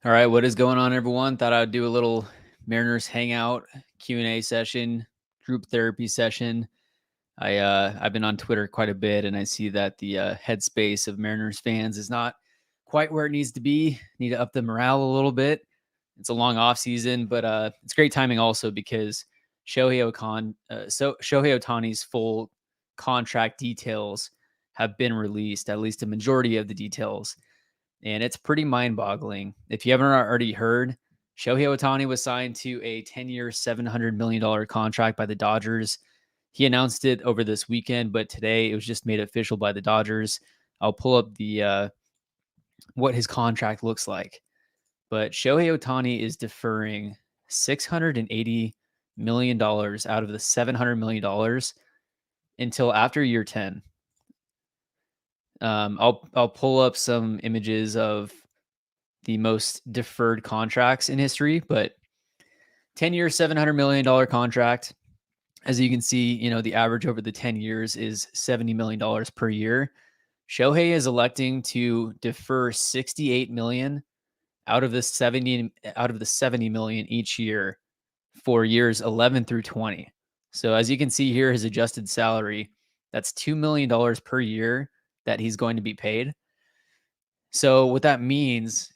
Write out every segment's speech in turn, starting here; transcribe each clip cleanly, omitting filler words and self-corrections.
All right, what is going on, everyone? Thought I'd do a little Mariners Hangout Q&A session, group therapy session. I've been on Twitter quite a bit, and I see that the headspace of Mariners fans is not quite where it needs to be. Need to up the morale a little bit. It's a long off season, but it's great timing also because Shohei Ohtani's full contract details have been released, at least a majority of the details. And it's pretty mind-boggling. If you haven't already heard, Shohei Ohtani was signed to a 10-year, $700 million contract by the Dodgers. He announced it over this weekend, but today it was just made official by the Dodgers. I'll pull up the what his contract looks like. But Shohei Ohtani is deferring $680 million out of the $700 million until after year 10. I'll pull up some images of the most deferred contracts in history, but 10-year, $700 million contract. As you can see, the average over the 10 years is $70 million per year. Shohei is electing to defer $68 million out of the 70 million each year for years 11 through 20. So as you can see here, his adjusted salary, that's $2 million per year that he's going to be paid. So what that means,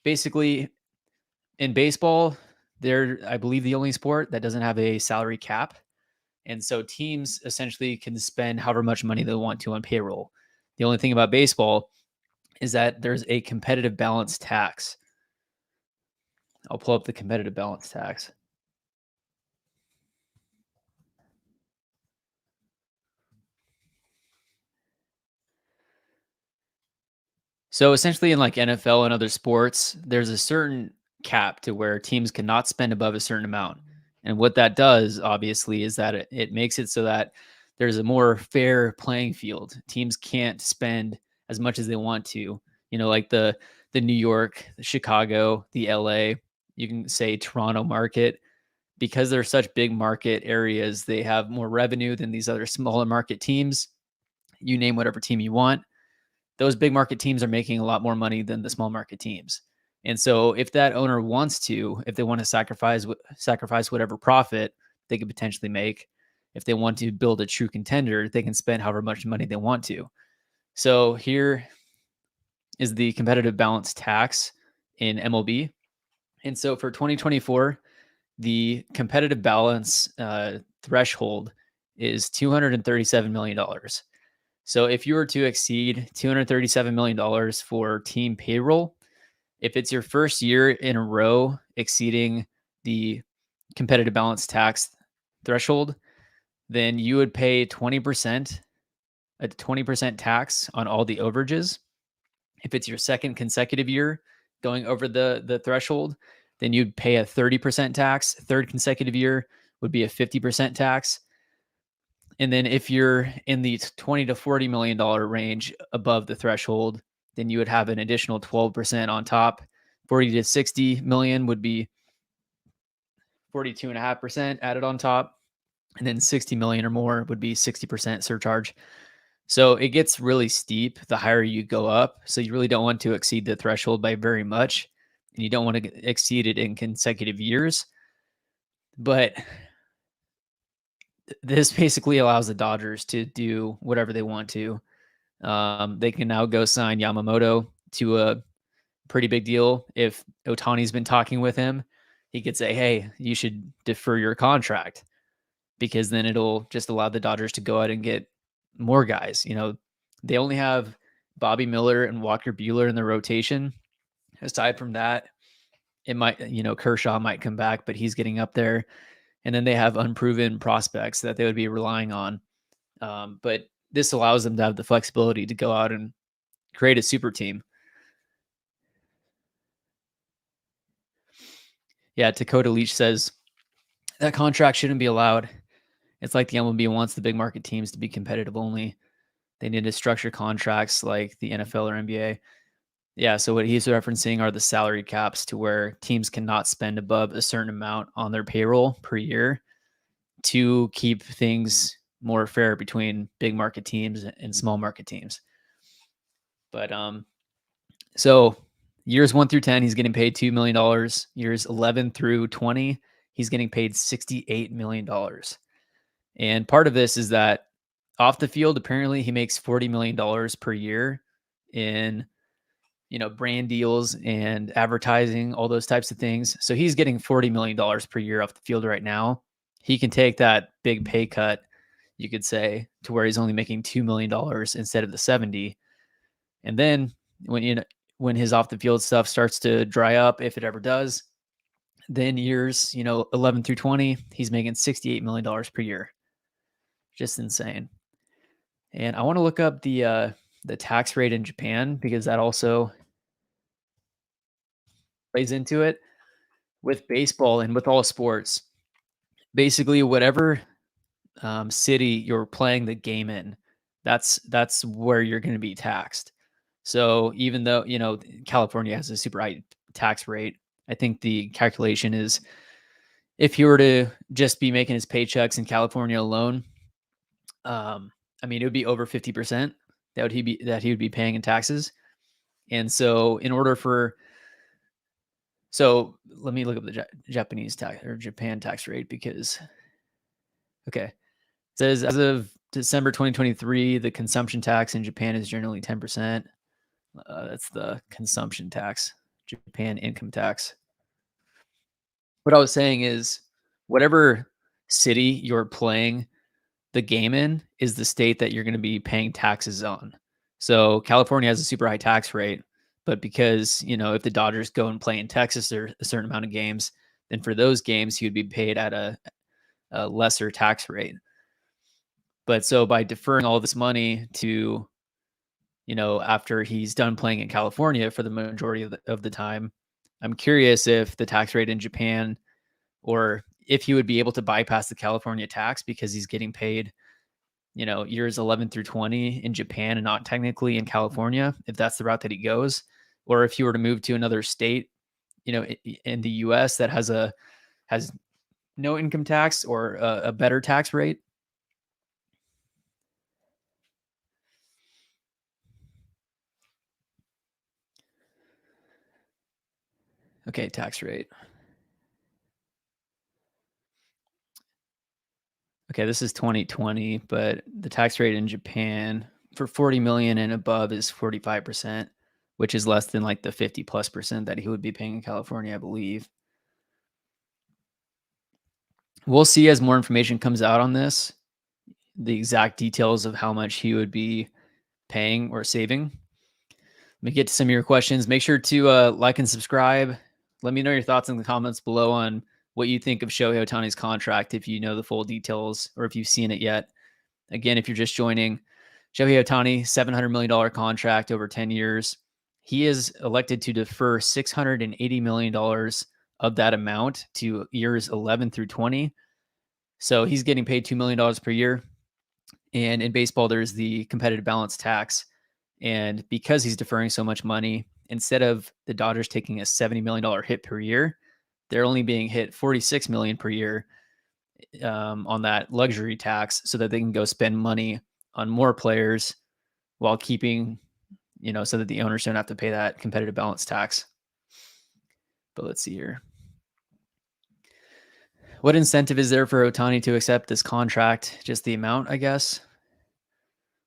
basically, in baseball, they're, I believe, the only sport that doesn't have a salary cap. And so teams essentially can spend however much money they want to on payroll. The only thing about baseball is that there's a competitive balance tax. I'll pull up the competitive balance tax. So essentially, in like NFL and other sports, there's a certain cap to where teams cannot spend above a certain amount. And what that does, obviously, is that it makes it so that there's a more fair playing field. Teams can't spend as much as they want to. Like the New York, the Chicago, the LA, you can say Toronto market, because they're such big market areas, they have more revenue than these other smaller market teams. You name whatever team you want, those big market teams are making a lot more money than the small market teams. And so if that owner wants to, if they want to sacrifice whatever profit they could potentially make, if they want to build a true contender, they can spend however much money they want to. So here is the competitive balance tax in MLB. And so for 2024, the competitive balance threshold is $237 million. So if you were to exceed $237 million for team payroll, if it's your first year in a row exceeding the competitive balance tax threshold, then you would pay 20%, a 20% tax on all the overages. If it's your second consecutive year going over the threshold, then you'd pay a 30% tax. Third consecutive year would be a 50% tax. And then if you're in the 20 to $40 million range above the threshold, then you would have an additional 12% on top. 40 to 60 million would be 42.5% added on top. And then 60 million or more would be 60% surcharge. So it gets really steep the higher you go up. So you really don't want to exceed the threshold by very much. And you don't want to exceed it in consecutive years. But this basically allows the Dodgers to do whatever they want to. They can now go sign Yamamoto to a pretty big deal. If Ohtani's been talking with him, he could say, hey, you should defer your contract, because then it'll just allow the Dodgers to go out and get more guys. They only have Bobby Miller and Walker Buehler in the rotation. Aside from that, it might, Kershaw might come back, but he's getting up there. And then they have unproven prospects that they would be relying on. But this allows them to have the flexibility to go out and create a super team. Yeah, Dakota Leach says that contract shouldn't be allowed. It's like the MLB wants the big market teams to be competitive only. They need to structure contracts like the NFL or NBA. Yeah, so what he's referencing are the salary caps, to where teams cannot spend above a certain amount on their payroll per year to keep things more fair between big market teams and small market teams. But so Years 1 through 10, he's getting paid $2 million. Years 11 through 20, he's getting paid $68 million. And part of this is that off the field, apparently he makes $40 million per year in brand deals and advertising, all those types of things. So he's getting $40 million per year off the field right now. He can take that big pay cut, you could say, to where he's only making $2 million instead of the 70. And then when his off the field stuff starts to dry up, if it ever does, then years 11 through 20, he's making $68 million per year. Just insane. And I want to look up the tax rate in Japan because that also plays into it with baseball and with all sports. Basically, whatever city you're playing the game in, that's where you're going to be taxed. So even though California has a super high tax rate, I think the calculation is if he were to just be making his paychecks in California alone, I mean it would be over 50% that he would be paying in taxes. And so let me look up the Japanese tax or Japan tax rate because okay. It says as of December 2023, the consumption tax in Japan is generally 10%. That's the consumption tax, Japan income tax. What I was saying is, whatever city you're playing the game in is the state that you're going to be paying taxes on. So California has a super high tax rate, but because if the Dodgers go and play in Texas or a certain amount of games, then for those games he would be paid at a lesser tax rate. But so by deferring all this money to, after he's done playing in California for the majority of the time, I'm curious if the tax rate in Japan or if he would be able to bypass the California tax because he's getting paid, years 11 through 20 in Japan and not technically in California, if that's the route that he goes, or if he were to move to another state, in the US that has no income tax or a better tax rate. Okay, tax rate. Okay, this is 2020, but the tax rate in Japan for 40 million and above is 45%, which is less than like the 50+% that he would be paying in California, I believe. We'll see as more information comes out on this, the exact details of how much he would be paying or saving. Let me get to some of your questions. Make sure to like and subscribe. Let me know your thoughts in the comments below on what you think of Shohei Ohtani's contract, if you know the full details or if you've seen it yet. Again, if you're just joining, Shohei Ohtani, $700 million contract over 10 years. He is elected to defer $680 million of that amount to years 11 through 20. So he's getting paid $2 million per year. And in baseball, there's the competitive balance tax. And because he's deferring so much money, instead of the Dodgers taking a $70 million hit per year, they're only being hit $46 million per year on that luxury tax so that they can go spend money on more players while keeping, so that the owners don't have to pay that competitive balance tax. But let's see here. What incentive is there for Ohtani to accept this contract? Just the amount, I guess.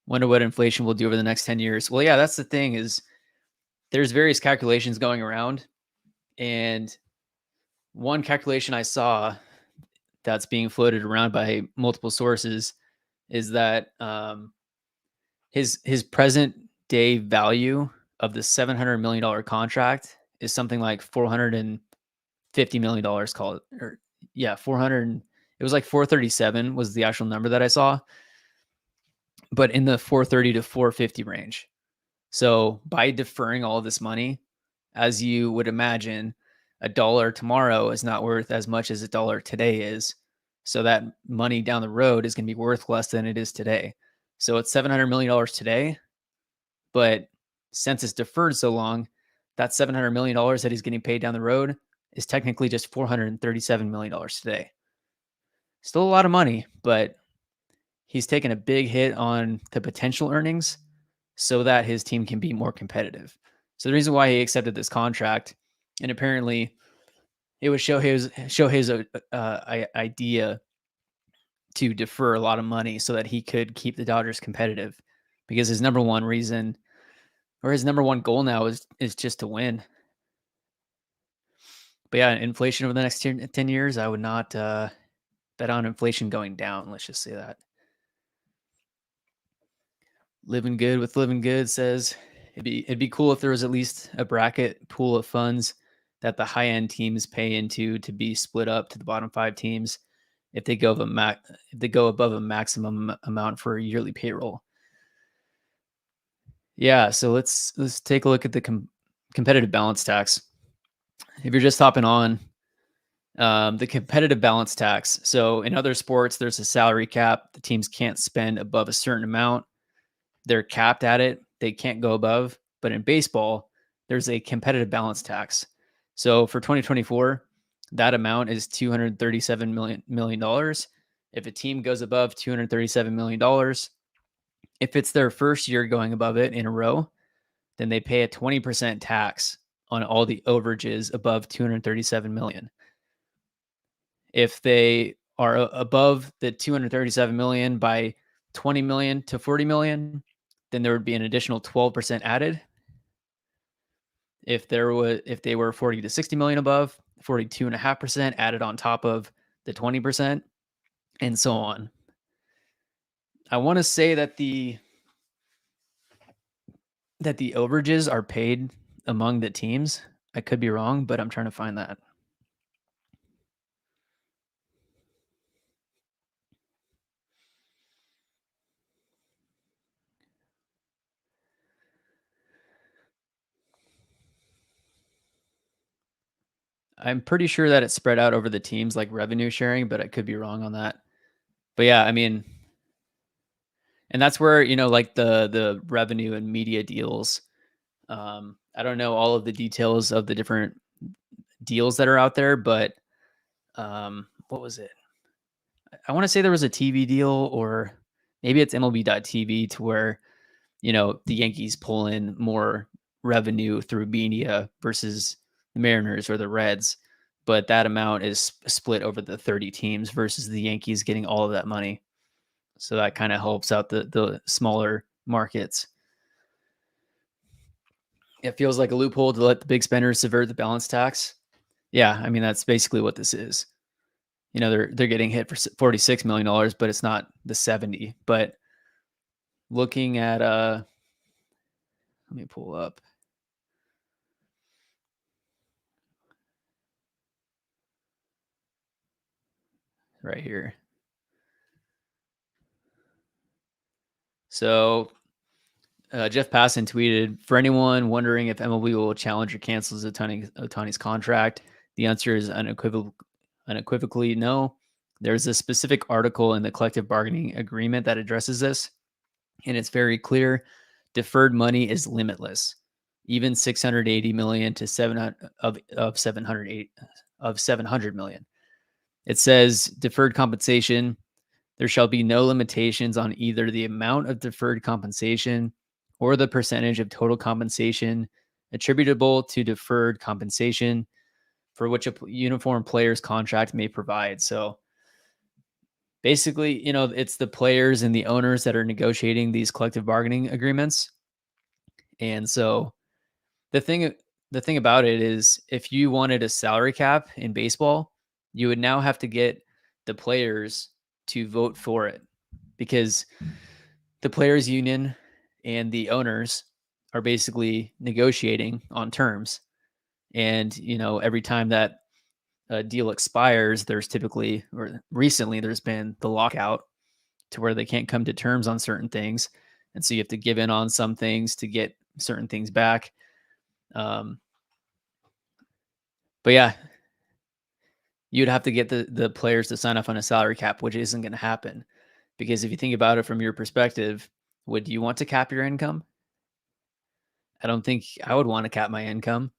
Wonder what inflation will do over the next 10 years. Well, yeah, that's the thing is there's various calculations going around. And one calculation I saw that's being floated around by multiple sources is that his present day value of the $700 million contract is something like $450 million, call it, or yeah, 400. It was like 437 was the actual number that I saw, but in the 430 to 450 range. So by deferring all of this money, as you would imagine, a dollar tomorrow is not worth as much as a dollar today is. So that money down the road is going to be worth less than it is today. So it's $700 million today, but since it's deferred so long, that $700 million that he's getting paid down the road is technically just $437 million today. Still a lot of money, but he's taken a big hit on the potential earnings so that his team can be more competitive. So the reason why he accepted this contract, and apparently it was Shohei's idea to defer a lot of money so that he could keep the Dodgers competitive, because his number one reason, or his number one goal now, is just to win. But yeah, inflation over the next 10 years, I would not bet on inflation going down. Let's just say that. Living Good with Living Good says it'd be cool if there was at least a bracket pool of funds that the high end teams pay into to be split up to the bottom 5 teams if they go above a maximum amount for a yearly payroll. Yeah, so let's take a look at the competitive balance tax. If you're just hopping on, the competitive balance tax. So in other sports, there's a salary cap. The teams can't spend above a certain amount. They're capped at it. They can't go above. But in baseball, there's a competitive balance tax. So for 2024, that amount is $237 million. If a team goes above $237 million, if it's their first year going above it in a row, then they pay a 20% tax on all the overages above 237 million. If they are above the 237 million by 20 million to 40 million, then there would be an additional 12% added. If they were 40 to 60 million above, 42.5% added on top of the 20%, and so on. I want to say that the overages are paid among the teams. I could be wrong, but I'm trying to find that. I'm pretty sure that it's spread out over the teams like revenue sharing, but I could be wrong on that. But yeah, I mean, and that's where, like the revenue and media deals. I don't know all of the details of the different deals that are out there, but what was it? I want to say there was a TV deal, or maybe it's MLB.TV, to where, the Yankees pull in more revenue through media versus the Mariners or the Reds, but that amount is split over the 30 teams versus the Yankees getting all of that money. So that kind of helps out the smaller markets. It feels like a loophole to let the big spenders subvert the balance tax. Yeah, I mean that's basically what this is. They're getting hit for $46 million, but it's not the 70. But looking at let me pull up right here. So Jeff Passan tweeted, "For anyone wondering if MLB will challenge or cancel Ohtani's contract, the answer is unequivocally no. There's a specific article in the collective bargaining agreement that addresses this, and it's very clear. Deferred money is limitless, even 680 million to 700 of 700 million. It says deferred compensation. There shall be no limitations on either the amount of deferred compensation or the percentage of total compensation attributable to deferred compensation for which a uniform player's contract may provide." So basically, it's the players and the owners that are negotiating these collective bargaining agreements. And so the thing about it is, if you wanted a salary cap in baseball, you would now have to get the players to vote for it, because the players union and the owners are basically negotiating on terms. And, every time that a deal expires, there's typically, or recently, there's been the lockout to where they can't come to terms on certain things. And so you have to give in on some things to get certain things back. Um, but yeah, you'd have to get the players to sign off on a salary cap, which isn't going to happen. Because if you think about it from your perspective, would you want to cap your income? I don't think I would want to cap my income.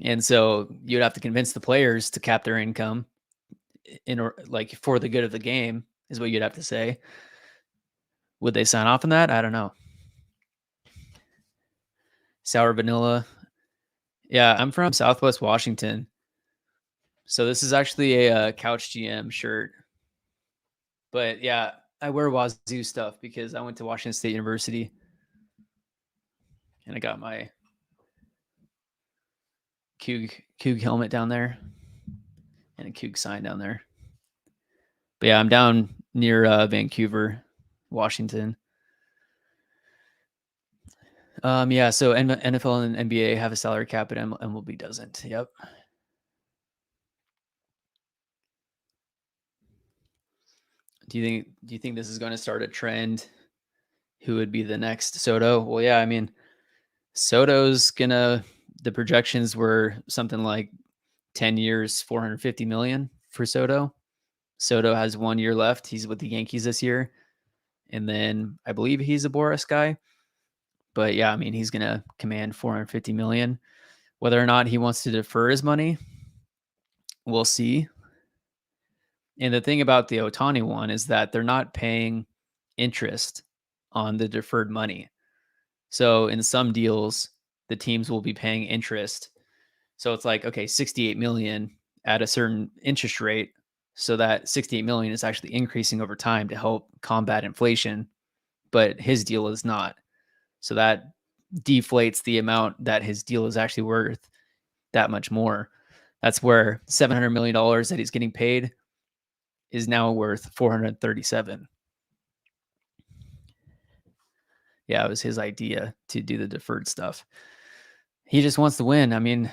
And so you'd have to convince the players to cap their income like for the good of the game, is what you'd have to say. Would they sign off on that? I don't know. sour vanilla. Yeah, I'm from Southwest Washington. So this is actually a Couch GM shirt. But yeah, I wear Wazoo stuff because I went to Washington State University and I got my Coug helmet down there and a Coug sign down there. But yeah, I'm down near Vancouver, Washington. Yeah, so NFL and NBA have a salary cap, but MLB doesn't. Yep. Do you think this is going to start a trend? Who would be the next Soto? Well, yeah, I mean, Soto's gonna. The projections were something like 10 years, 450 million for Soto. Soto has 1 year left. He's with the Yankees this year, and then I believe he's a Boris guy. But yeah, I mean, he's gonna command 450 million. Whether or not he wants to defer his money, we'll see. And the thing about the Ohtani one is that they're not paying interest on the deferred money. So in some deals, the teams will be paying interest. So it's like, okay, 68 million at a certain interest rate. So that 68 million is actually increasing over time to help combat inflation, but his deal is not. So that deflates the amount that his deal is actually worth that much more. That's where $700 million that he's getting paid is now worth 437. Yeah, it was his idea to do the deferred stuff. He just wants to win. I mean,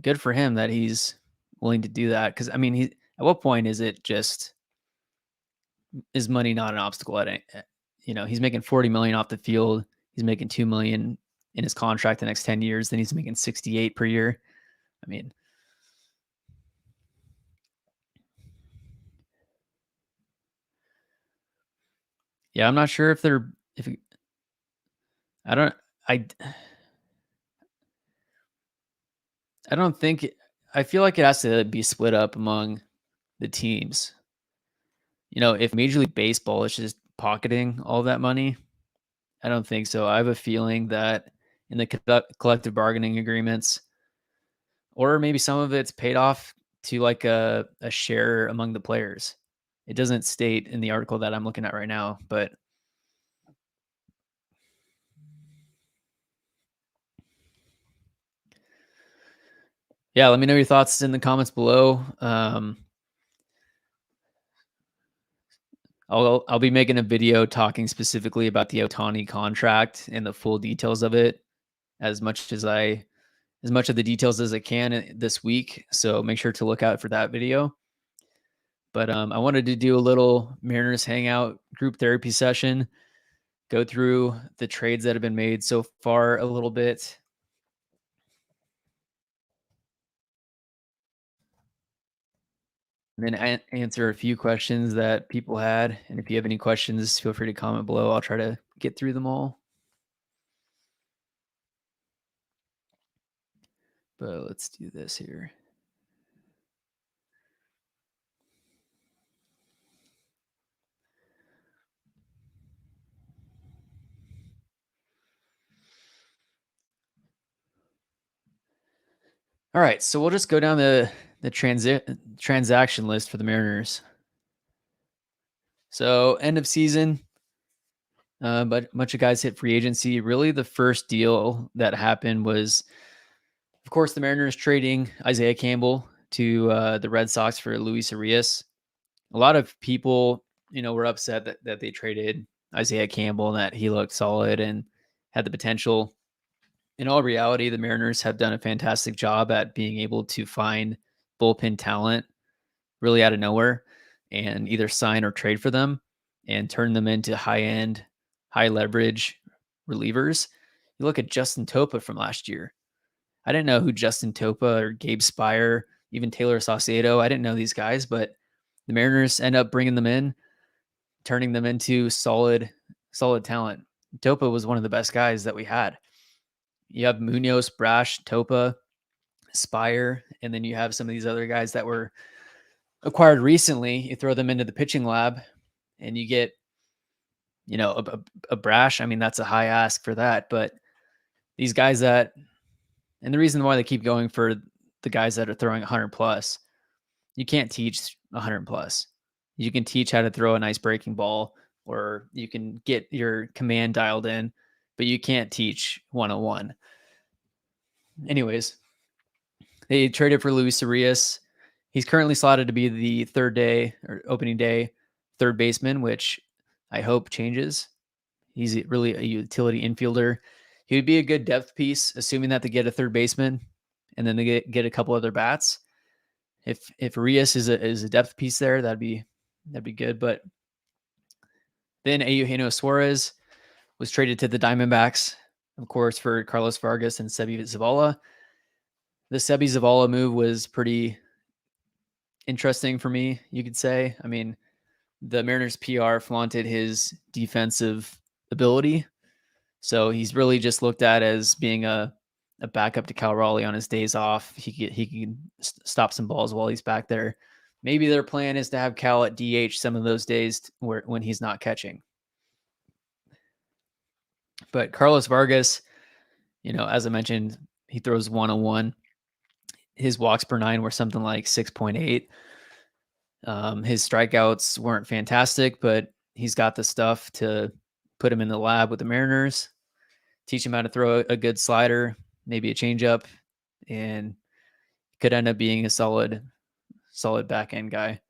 good for him that he's willing to do that. Because I mean, he at what point is it just is money not an obstacle at it? He's making 40 million off the field. He's making 2 million in his contract the next 10 years. Then he's making 68 per year. I mean, yeah, I'm not sure if I don't I I don't think I feel like it has to be split up among the teams. If Major League Baseball is just pocketing all that money, I don't think so. I have a feeling that in the collective bargaining agreements, or maybe some of it's paid off to like a share among the players. It doesn't state in the article that I'm looking at right now, but yeah, let me know your thoughts in the comments below. I'll be making a video talking specifically about the Ohtani contract and the full details of it, as much of the details as I can this week. So make sure to look out for that video. But I wanted to do a little Mariners Hangout group therapy session, go through the trades that have been made so far a little bit. And then answer a few questions that people had. And if you have any questions, feel free to comment below. I'll try to get through them all. But let's do this here. All right, so we'll just go down the transaction list for the Mariners. So end of season, but a bunch of guys hit free agency. Really, the first deal that happened was, of course, the Mariners trading Isaiah Campbell to the Red Sox for Luis Arias. A lot of people, were upset that they traded Isaiah Campbell and that he looked solid and had the potential. In all reality, the Mariners have done a fantastic job at being able to find bullpen talent really out of nowhere and either sign or trade for them and turn them into high-end, high leverage relievers. You look at Justin Topa from last year. I didn't know who Justin Topa or Gabe Spire, even Taylor Saucedo. I didn't know these guys, but the Mariners end up bringing them in, turning them into solid talent. Topa was one of the best guys that we had. You have Munoz, Brash, Topa, Spire, and then you have some of these other guys that were acquired recently. You throw them into the pitching lab and you get, a Brash. I mean, that's a high ask for that, but these guys that, and the reason why they keep going for the guys that are throwing 100 plus, you can't teach 100 plus. You can teach how to throw a nice breaking ball, or you can get your command dialed in, but you can't teach 101. Anyways, they traded for Luis Arias. He's currently slotted to be the third day or opening day third baseman, which I hope changes. He's really a utility infielder. He would be a good depth piece, assuming that they get a third baseman and then they get a couple other bats. If Arias is a depth piece there, that'd be good. But then Eugenio Suarez was traded to the Diamondbacks, of course, for Carlos Vargas and Sebi Zavala. The Sebi Zavala move was pretty interesting for me, you could say. I mean, the Mariners PR flaunted his defensive ability. So he's really just looked at as being a backup to Cal Raleigh on his days off. He can stop some balls while he's back there. Maybe their plan is to have Cal at DH some of those days when he's not catching. But Carlos Vargas, as I mentioned, he throws 101. His walks per nine were something like 6.8. His strikeouts weren't fantastic, but he's got the stuff to put him in the lab with the Mariners, teach him how to throw a good slider, maybe a changeup, and could end up being a solid back end guy.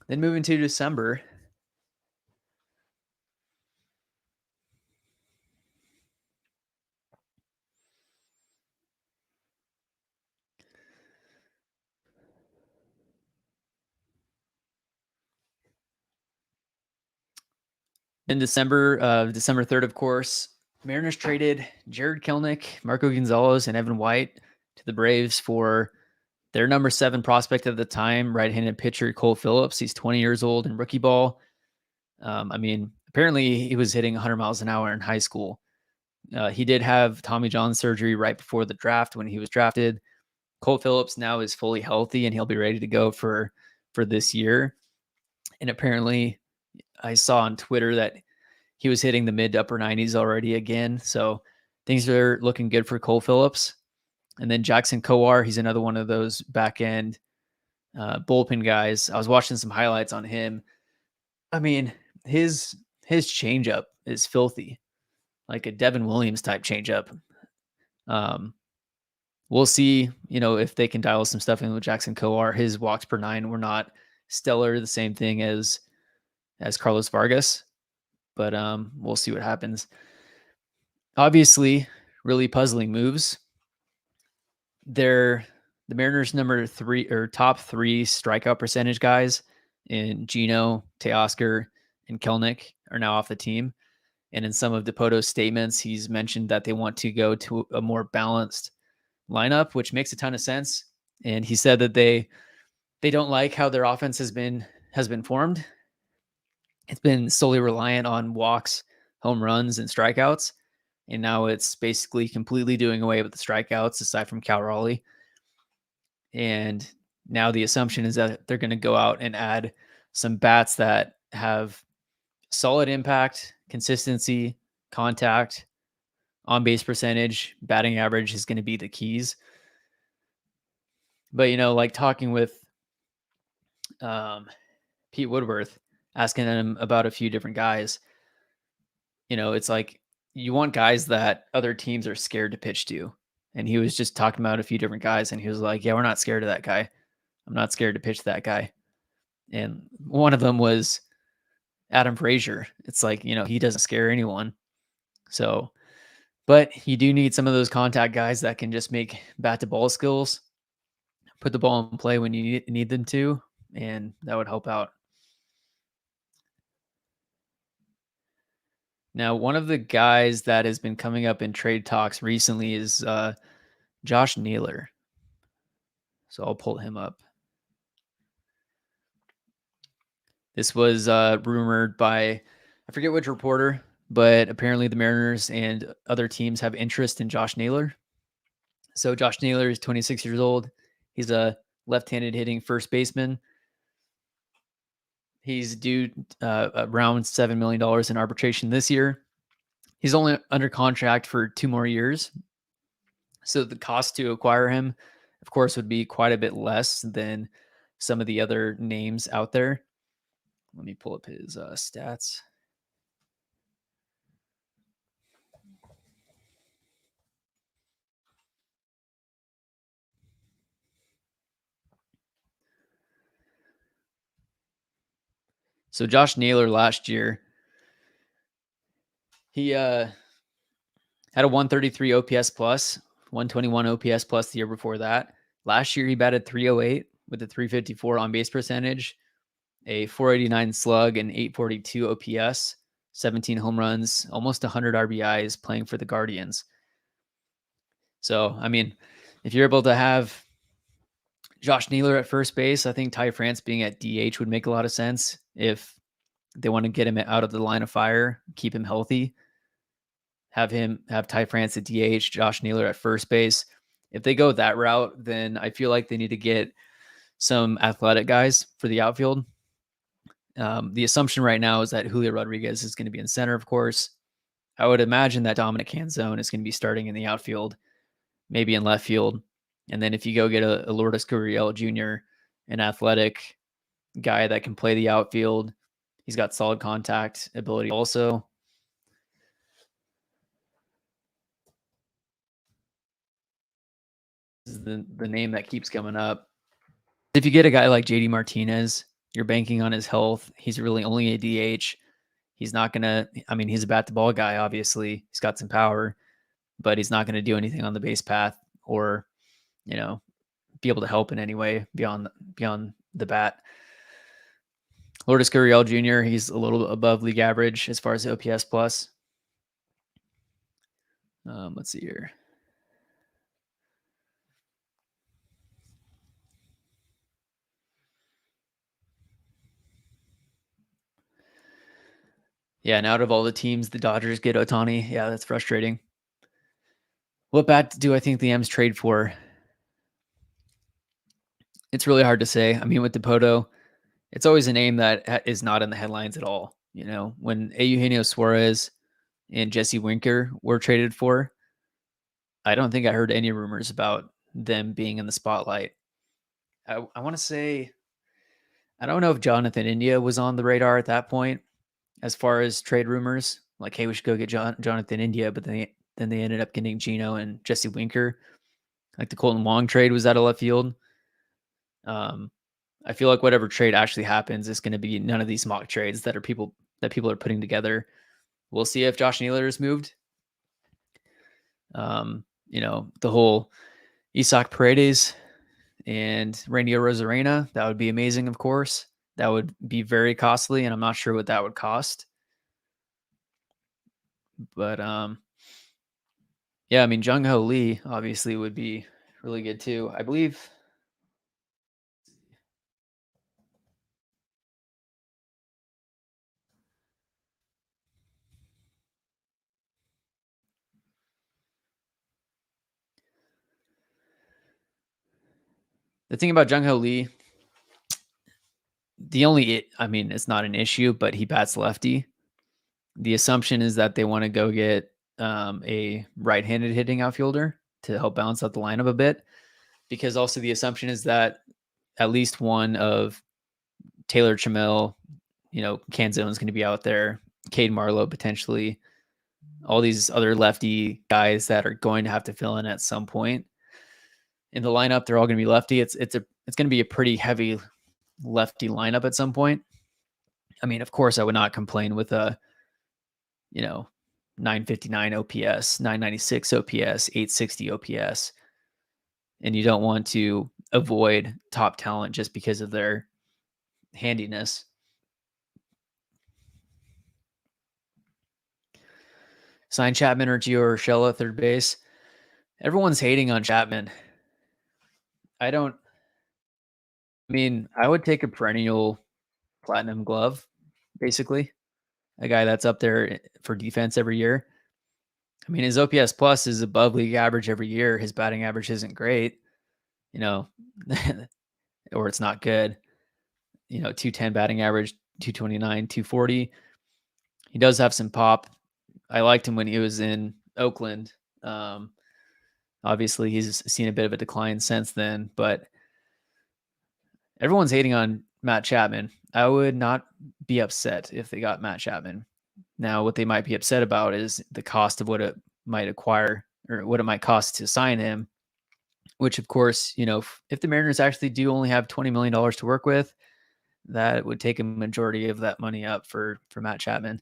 Then moving to December. In December 3rd, of course, Mariners traded Jared Kelenic, Marco Gonzalez, and Evan White to the Braves for their number 7 prospect at the time, right-handed pitcher Cole Phillips. He's 20 years old in rookie ball. Apparently he was hitting 100 miles an hour in high school. He did have Tommy John surgery right before the draft when he was drafted. Cole Phillips now is fully healthy and he'll be ready to go for this year. And apparently I saw on Twitter that he was hitting the mid to upper 90s already again. So things are looking good for Cole Phillips. And then Jackson Kowar, he's another one of those back end bullpen guys. I was watching some highlights on him. I mean, his changeup is filthy, like a Devin Williams type changeup. We'll see, if they can dial some stuff in with Jackson Kowar. His walks per nine were not stellar, the same thing as Carlos Vargas, but we'll see what happens. Obviously, really puzzling moves. They're the Mariners' number 3 or top 3 strikeout percentage guys in Gino, Teoscar, and Kelenic are now off the team. And in some of DePoto's statements, he's mentioned that they want to go to a more balanced lineup, which makes a ton of sense. And he said that they don't like how their offense has been formed. It's been solely reliant on walks, home runs, and strikeouts. And now it's basically completely doing away with the strikeouts aside from Cal Raleigh. And now the assumption is that they're going to go out and add some bats that have solid impact, consistency, contact, on-base percentage, batting average is going to be the keys. But, like talking with Pete Woodworth, asking him about a few different guys, it's like you want guys that other teams are scared to pitch to. And he was just talking about a few different guys, and he was like, yeah, we're not scared of that guy. I'm not scared to pitch to that guy. And one of them was Adam Frazier. It's like, he doesn't scare anyone. So, but you do need some of those contact guys that can just make bat to ball skills, put the ball in play when you need them to, and that would help out. Now, one of the guys that has been coming up in trade talks recently is Josh Naylor. So I'll pull him up. This was rumored by, I forget which reporter, but apparently the Mariners and other teams have interest in Josh Naylor. So Josh Naylor is 26 years old. He's a left-handed hitting first baseman. He's due around $7 million in arbitration this year. He's only under contract for 2 more years, so the cost to acquire him, of course, would be quite a bit less than some of the other names out there. Let me pull up his, stats. So Josh Naylor last year, he, had a 133 OPS plus, 121 OPS plus the year before that. Last year, he batted 308 with a 354 on base percentage, a 489 slug, and 842 OPS, 17 home runs, almost 100 RBIs playing for the Guardians. So, I mean, if you're able to have Josh Naylor at first base, I think Ty France being at DH would make a lot of sense if they want to get him out of the line of fire, keep him healthy. Have Ty France at DH, Josh Naylor at first base. If they go that route, then I feel like they need to get some athletic guys for the outfield. The assumption right now is that Julio Rodriguez is going to be in center, of course. I would imagine that Dominic Canzone is going to be starting in the outfield, maybe in left field. And then if you go get a Lourdes Gurriel Jr., an athletic guy that can play the outfield, he's got solid contact ability also. This is the name that keeps coming up. If you get a guy like JD Martinez, you're banking on his health. He's really only a DH. He's not going to, I mean, he's a bat to ball guy, obviously. He's got some power, but he's not going to do anything on the base path or, you know, be able to help in any way beyond the bat. Lourdes Gurriel Jr., he's a little above league average as far as OPS plus. Let's see here. Yeah, and out of all the teams, the Dodgers get Ohtani. Yeah, that's frustrating. What bat do I think the M's trade for? It's really hard to say. I mean, with Dipoto, it's always a name that is not in the headlines at all. You know, when Eugenio Suarez and Jesse Winker were traded for, I don't think I heard any rumors about them being in the spotlight. I want to say, I don't know if Jonathan India was on the radar at that point as far as trade rumors. Like, hey, we should go get Jonathan India, but then they ended up getting Gino and Jesse Winker. Like the Colton Wong trade was out of left field. I feel like whatever trade actually happens is going to be none of these mock trades that people are putting together. We'll see if Josh Naylor is moved. You know, the whole Isaac Paredes and Randy Rosarena, that would be amazing, of course. That would be very costly, and I'm not sure what that would cost. But yeah, I mean, Jung Ho Lee obviously would be really good too. I believe. The thing about Jung Ho Lee, I mean, it's not an issue, but he bats lefty. The assumption is that they want to go get a right-handed hitting outfielder to help balance out the lineup a bit, because also the assumption is that at least one of Taylor Trammell, you know, Canzone is going to be out there, Cade Marlowe potentially, all these other lefty guys that are going to have to fill in at some point in the lineup. They're all going to be lefty. It's going to be a pretty heavy lefty lineup at some point. I mean, of course, I would not complain with a, you know, 959 OPS, 996 OPS, 860 OPS. And you don't want to avoid top talent just because of their handiness. Sign Chapman or Gio Urshela third base. Everyone's hating on Chapman. I mean, I would take a perennial platinum glove, basically. A guy that's up there for defense every year. I mean, his OPS plus is above league average every year. His batting average isn't great, you know, or it's not good. You know, 210 batting average, 229, 240. He does have some pop. I liked him when he was in Oakland. Um, Obviously, he's seen a bit of a decline since then, but everyone's hating on Matt Chapman. I would not be upset if they got Matt Chapman. Now, what they might be upset about is the cost of what it might acquire or what it might cost to sign him, which, of course, if the Mariners actually do only have $20 million to work with, that would take a majority of that money up for Matt Chapman.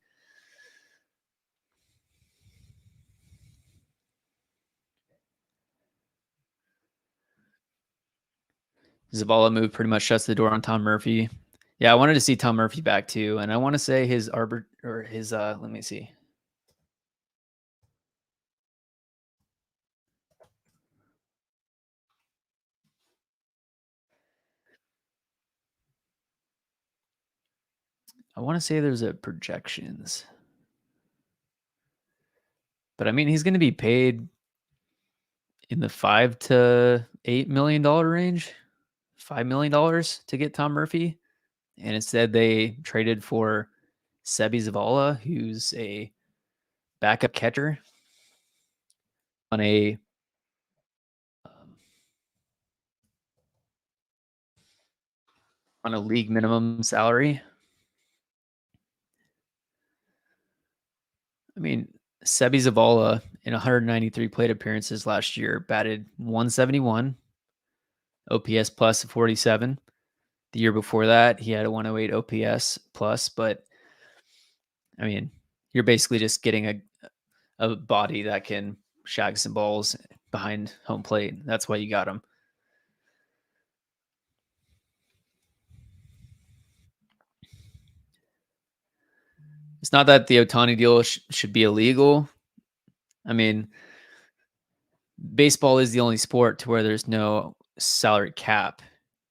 Zavala move pretty much shuts the door on Tom Murphy. Yeah, I wanted to see Tom Murphy back too, and I want to say his let me see. I want to say there's a projections. But I mean, he's going to be paid in the $5 to $8 million range, $5 million to get Tom Murphy, and instead they traded for Sebi Zavala, who's a backup catcher on um, a league minimum salary. I mean, Sebi Zavala in 193 plate appearances last year batted 171, OPS plus 47. The year before that, he had a 108 OPS plus, but I mean, you're basically just getting a body that can shag some balls behind home plate. That's why you got him. It's not that the Ohtani deal should be illegal. I mean, baseball is the only sport to where there's no salary cap,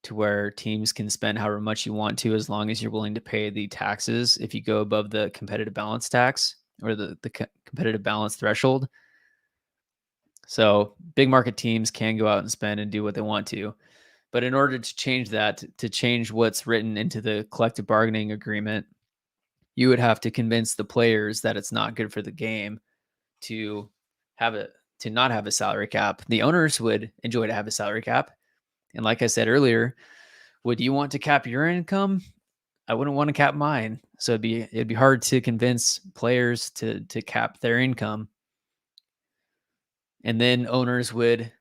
to where teams can spend however much you want to as long as you're willing to pay the taxes if you go above the competitive balance tax or the competitive balance threshold. So big market teams can go out and spend and do what they want to. But in order to change that, to change what's written into the collective bargaining agreement, you would have to convince the players that it's not good for the game to have it to not have a salary cap. The owners would enjoy to have a salary cap. And like I said earlier, would you want to cap your income? I wouldn't want to cap mine. So it'd be hard to convince players to cap their income. And then owners would,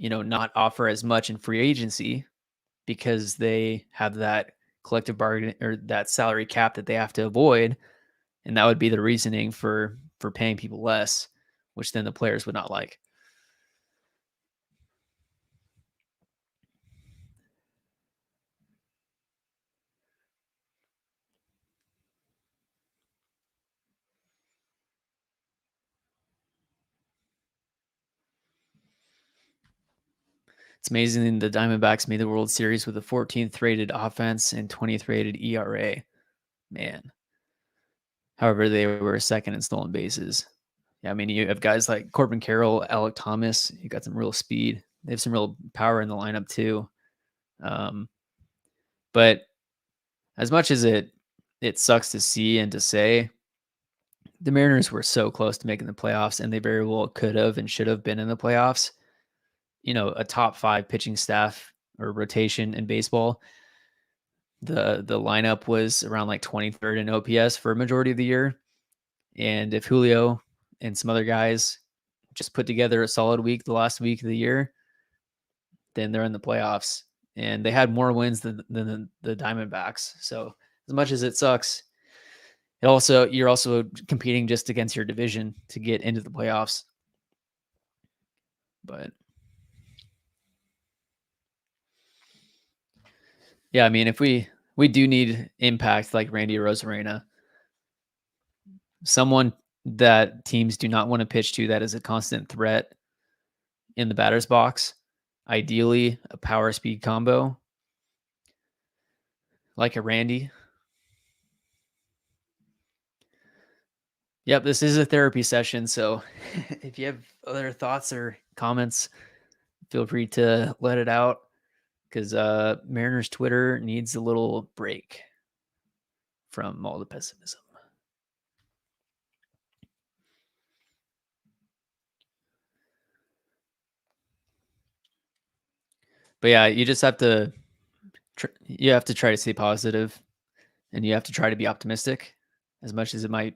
not offer as much in free agency because they have that collective bargaining or that salary cap that they have to avoid, and that would be the reasoning for paying people less, which then the players would not like. It's amazing the Diamondbacks made the World Series with a 14th rated offense and 20th rated ERA. Man. However, they were second in stolen bases. Yeah, I mean, you have guys like Corbin Carroll, Alec Thomas. You got some real speed. They have some real power in the lineup too. Um, but as much as it sucks to see and to say, the Mariners were so close to making the playoffs, and they very well could have and should have been in the playoffs. A top 5 pitching staff or rotation in baseball. The lineup was around like 23rd in OPS for a majority of the year. And if Julio and some other guys just put together a solid week the last week of the year, then they're in the playoffs. And they had more wins than the Diamondbacks. So as much as it sucks, you're also competing just against your division to get into the playoffs. But yeah, I mean, if we do need impact like Randy Rosarena, someone that teams do not want to pitch to that is a constant threat in the batter's box, ideally a power speed combo like a Randy. Yep, this is a therapy session. So if you have other thoughts or comments, feel free to let it out because Mariners Twitter needs a little break from all the pessimism. But yeah, you just have to you have to try to stay positive, and you have to try to be optimistic, as much as it might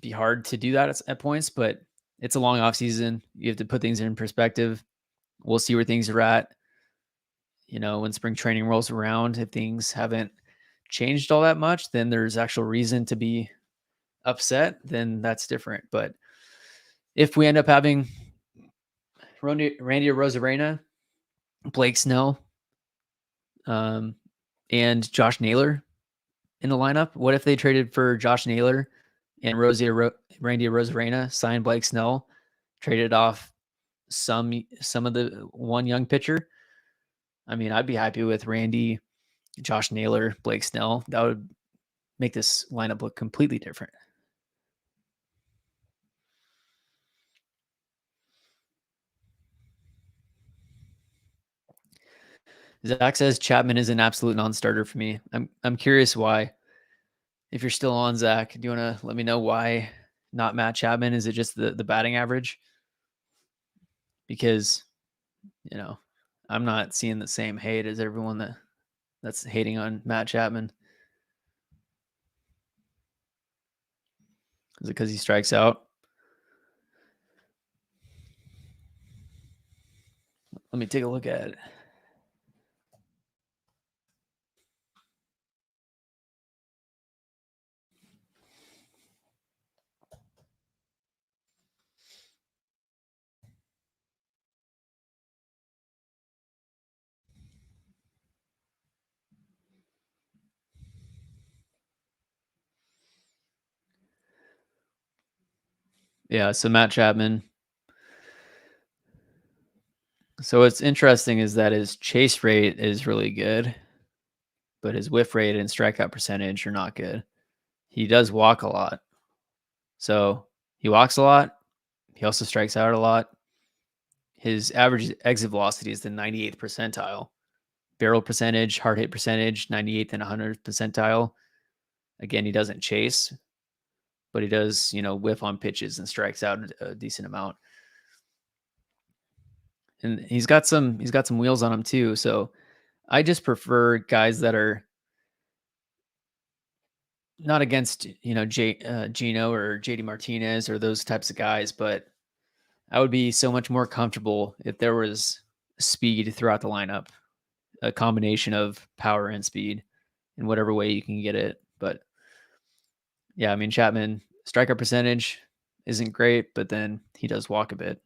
be hard to do that at points. But it's a long off season. You have to put things in perspective. We'll see where things are at. When spring training rolls around, if things haven't changed all that much, then there's actual reason to be upset. Then that's different. But if we end up having Randy Rosarena, Blake Snell, um, and Josh Naylor in the lineup, what if they traded for Josh Naylor and Randy Rosarena, signed Blake Snell, traded off some of the one young pitcher? I mean, I'd be happy with Randy, Josh Naylor, Blake Snell. That would make this lineup look completely different. Zach says Chapman is an absolute non-starter for me. I'm curious why. If you're still on, Zach, do you want to let me know why not Matt Chapman? Is it just the batting average? Because you know, I'm not seeing the same hate as everyone that's hating on Matt Chapman. Is it because he strikes out? Let me take a look at it. Yeah, so Matt Chapman. So what's interesting is that his chase rate is really good, but his whiff rate and strikeout percentage are not good. He does walk a lot. So he walks a lot. He also strikes out a lot. His average exit velocity is the 98th percentile. Barrel percentage, hard hit percentage, 98th and 100th percentile. Again, he doesn't chase, but he does, whiff on pitches and strikes out a decent amount. And he's got some wheels on him too. So I just prefer guys that are not against, Gino or JD Martinez or those types of guys, but I would be so much more comfortable if there was speed throughout the lineup, a combination of power and speed in whatever way you can get it. But yeah, I mean, Chapman striker percentage isn't great, but then he does walk a bit.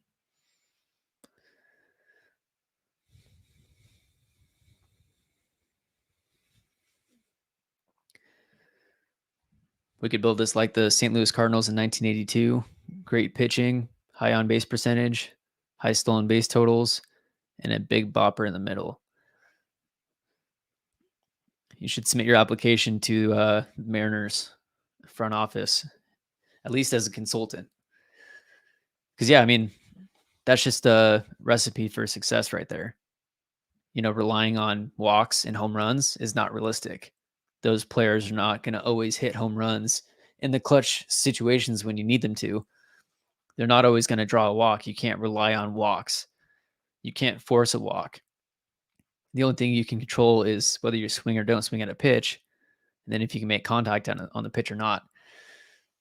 We could build this like the St. Louis Cardinals in 1982. Great pitching, high on base percentage, high stolen base totals, and a big bopper in the middle. You should submit your application to Mariners front office, at least as a consultant. Because, yeah, I mean, that's just a recipe for success right there. Relying on walks and home runs is not realistic. Those players are not going to always hit home runs in the clutch situations when you need them to. They're not always going to draw a walk. You can't rely on walks. You can't force a walk. The only thing you can control is whether you swing or don't swing at a pitch, and then if you can make contact on the pitch or not.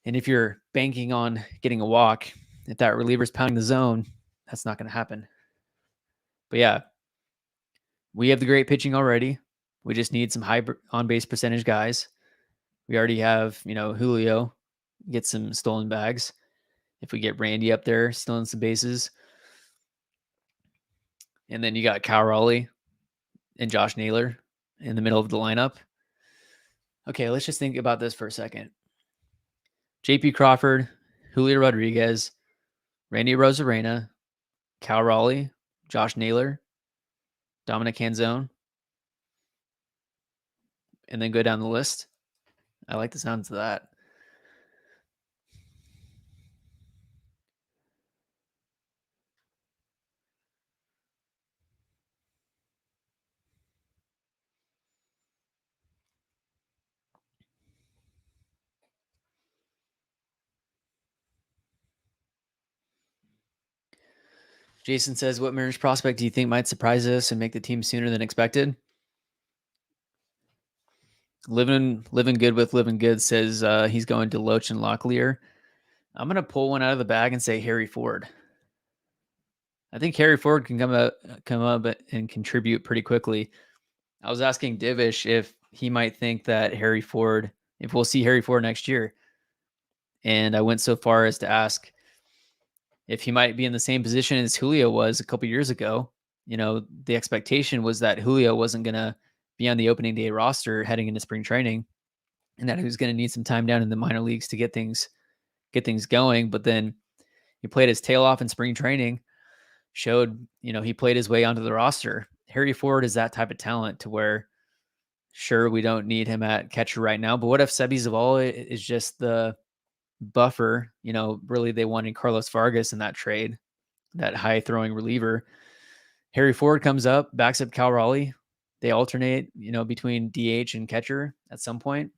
And if you're banking on getting a walk, if that reliever's pounding the zone, that's not going to happen. But yeah, we have the great pitching already. We just need some high on base percentage guys. We already have, Julio get some stolen bags. If we get Randy up there stealing some bases, and then you got Cal Raleigh and Josh Naylor in the middle of the lineup. Okay, let's just think about this for a second. JP Crawford, Julio Rodriguez, Randy Rosarena, Cal Raleigh, Josh Naylor, Dominic Canzone, and then go down the list. I like the sounds of that. Jason says, "What Mariners prospect do you think might surprise us and make the team sooner than expected?" Living good with living good says he's going to Loach and Locklear. I'm gonna pull one out of the bag and say Harry Ford. I think Harry Ford can come up and contribute pretty quickly. I was asking Divish if he might think that if we'll see Harry Ford next year, and I went so far as to ask if he might be in the same position as Julio was a couple years ago. The expectation was that Julio wasn't gonna be on the opening day roster heading into spring training, and that he was gonna need some time down in the minor leagues to get things going. But then he played his tail off in spring training, showed, he played his way onto the roster. Harry Ford is that type of talent to where, sure, we don't need him at catcher right now, but what if Sebi Zavala is just the buffer? Really, they wanted Carlos Vargas in that trade, that high throwing reliever. Harry Ford comes up, backs up Cal Raleigh. They alternate, between DH and catcher at some point.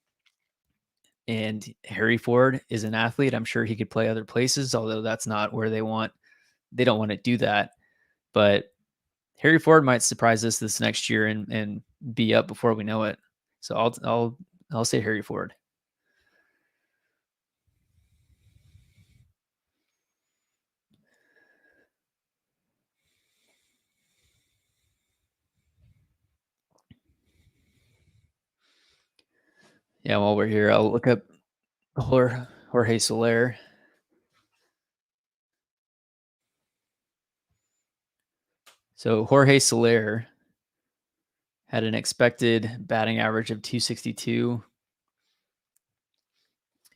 And Harry Ford is an athlete. I'm sure he could play other places, although that's not where they don't want to do that. But Harry Ford might surprise us this next year and be up before we know it. So I'll say Harry Ford. Yeah, while we're here, I'll look up Jorge Soler. So Jorge Soler had an expected batting average of 262,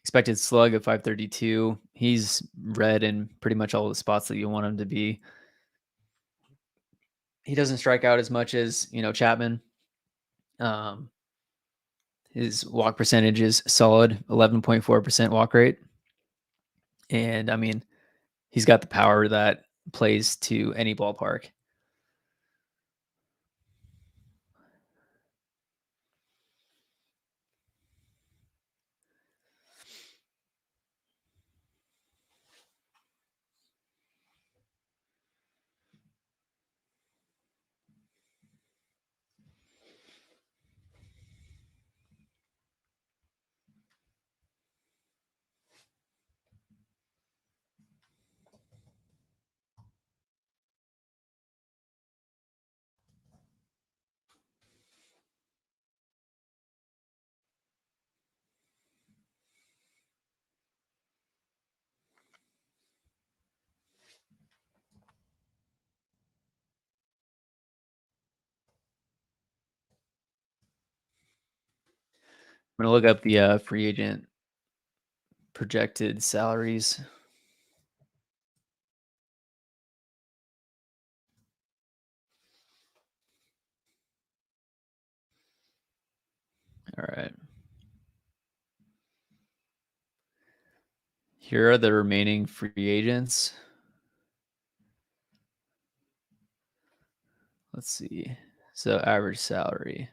expected slug of 532. He's red in pretty much all the spots that you want him to be. He doesn't strike out as much as, Chapman. His walk percentage is solid, 11.4% walk rate. And I mean, he's got the power that plays to any ballpark. I'm going to look up the free agent projected salaries. All right. Here are the remaining free agents. Let's see. So average salary.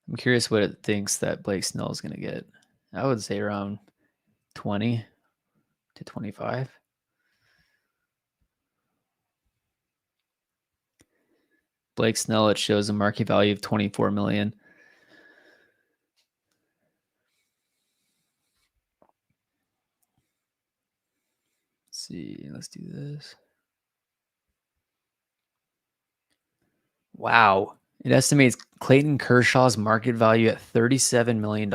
I'm curious what it thinks that Blake Snell is going to get. I would say around 20 to 25. Blake Snell, it shows a market value of 24 million. Let's see. Let's do this. Wow. It estimates Clayton Kershaw's market value at $37 million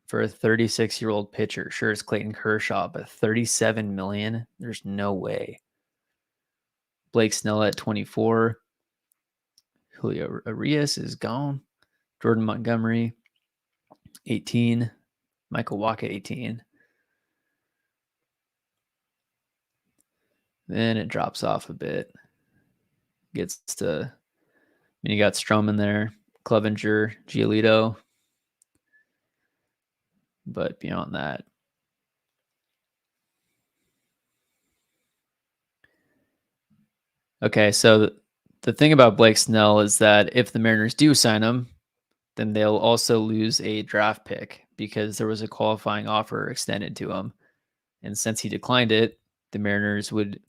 for a 36-year-old pitcher. Sure, it's Clayton Kershaw, but $37 million? There's no way. Blake Snell at 24. Julio Arias is gone. Jordan Montgomery, 18. Michael Wacha, 18. Then it drops off a bit. Gets to, you got Stroman there, Clevenger, Giolito. But beyond that, okay, so the thing about Blake Snell is that if the Mariners do sign him, then they'll also lose a draft pick because there was a qualifying offer extended to him. And since he declined it, the Mariners would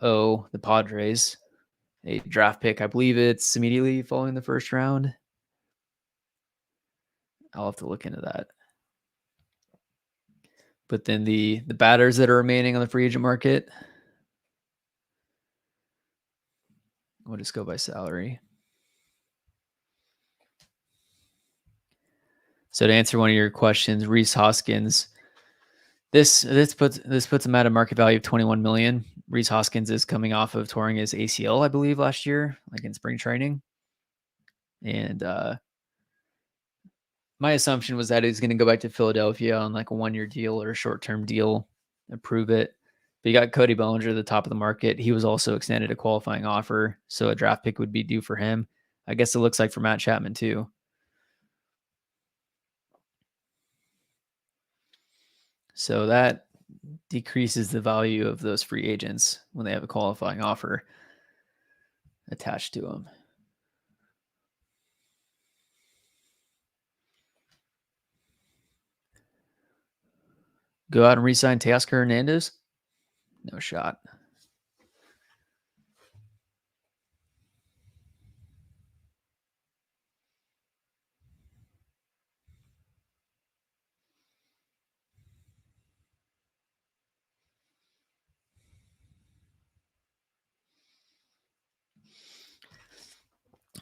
owe the Padres a draft pick. I believe it's immediately following the first round. I'll have to look into that. But then the batters that are remaining on the free agent market, we'll just go by salary. So to answer one of your questions, Rhys Hoskins, this puts him at a market value of 21 million. Rhys Hoskins is coming off of touring his ACL, I believe, last year, like in spring training. And my assumption was that he's going to go back to Philadelphia on like a 1-year deal or a short-term deal and prove it. But you got Cody Bellinger at the top of the market. He was also extended a qualifying offer, so a draft pick would be due for him. I guess it looks like for Matt Chapman too. So that decreases the value of those free agents when they have a qualifying offer attached to them. Go out and re-sign Teoscar Hernandez? No shot.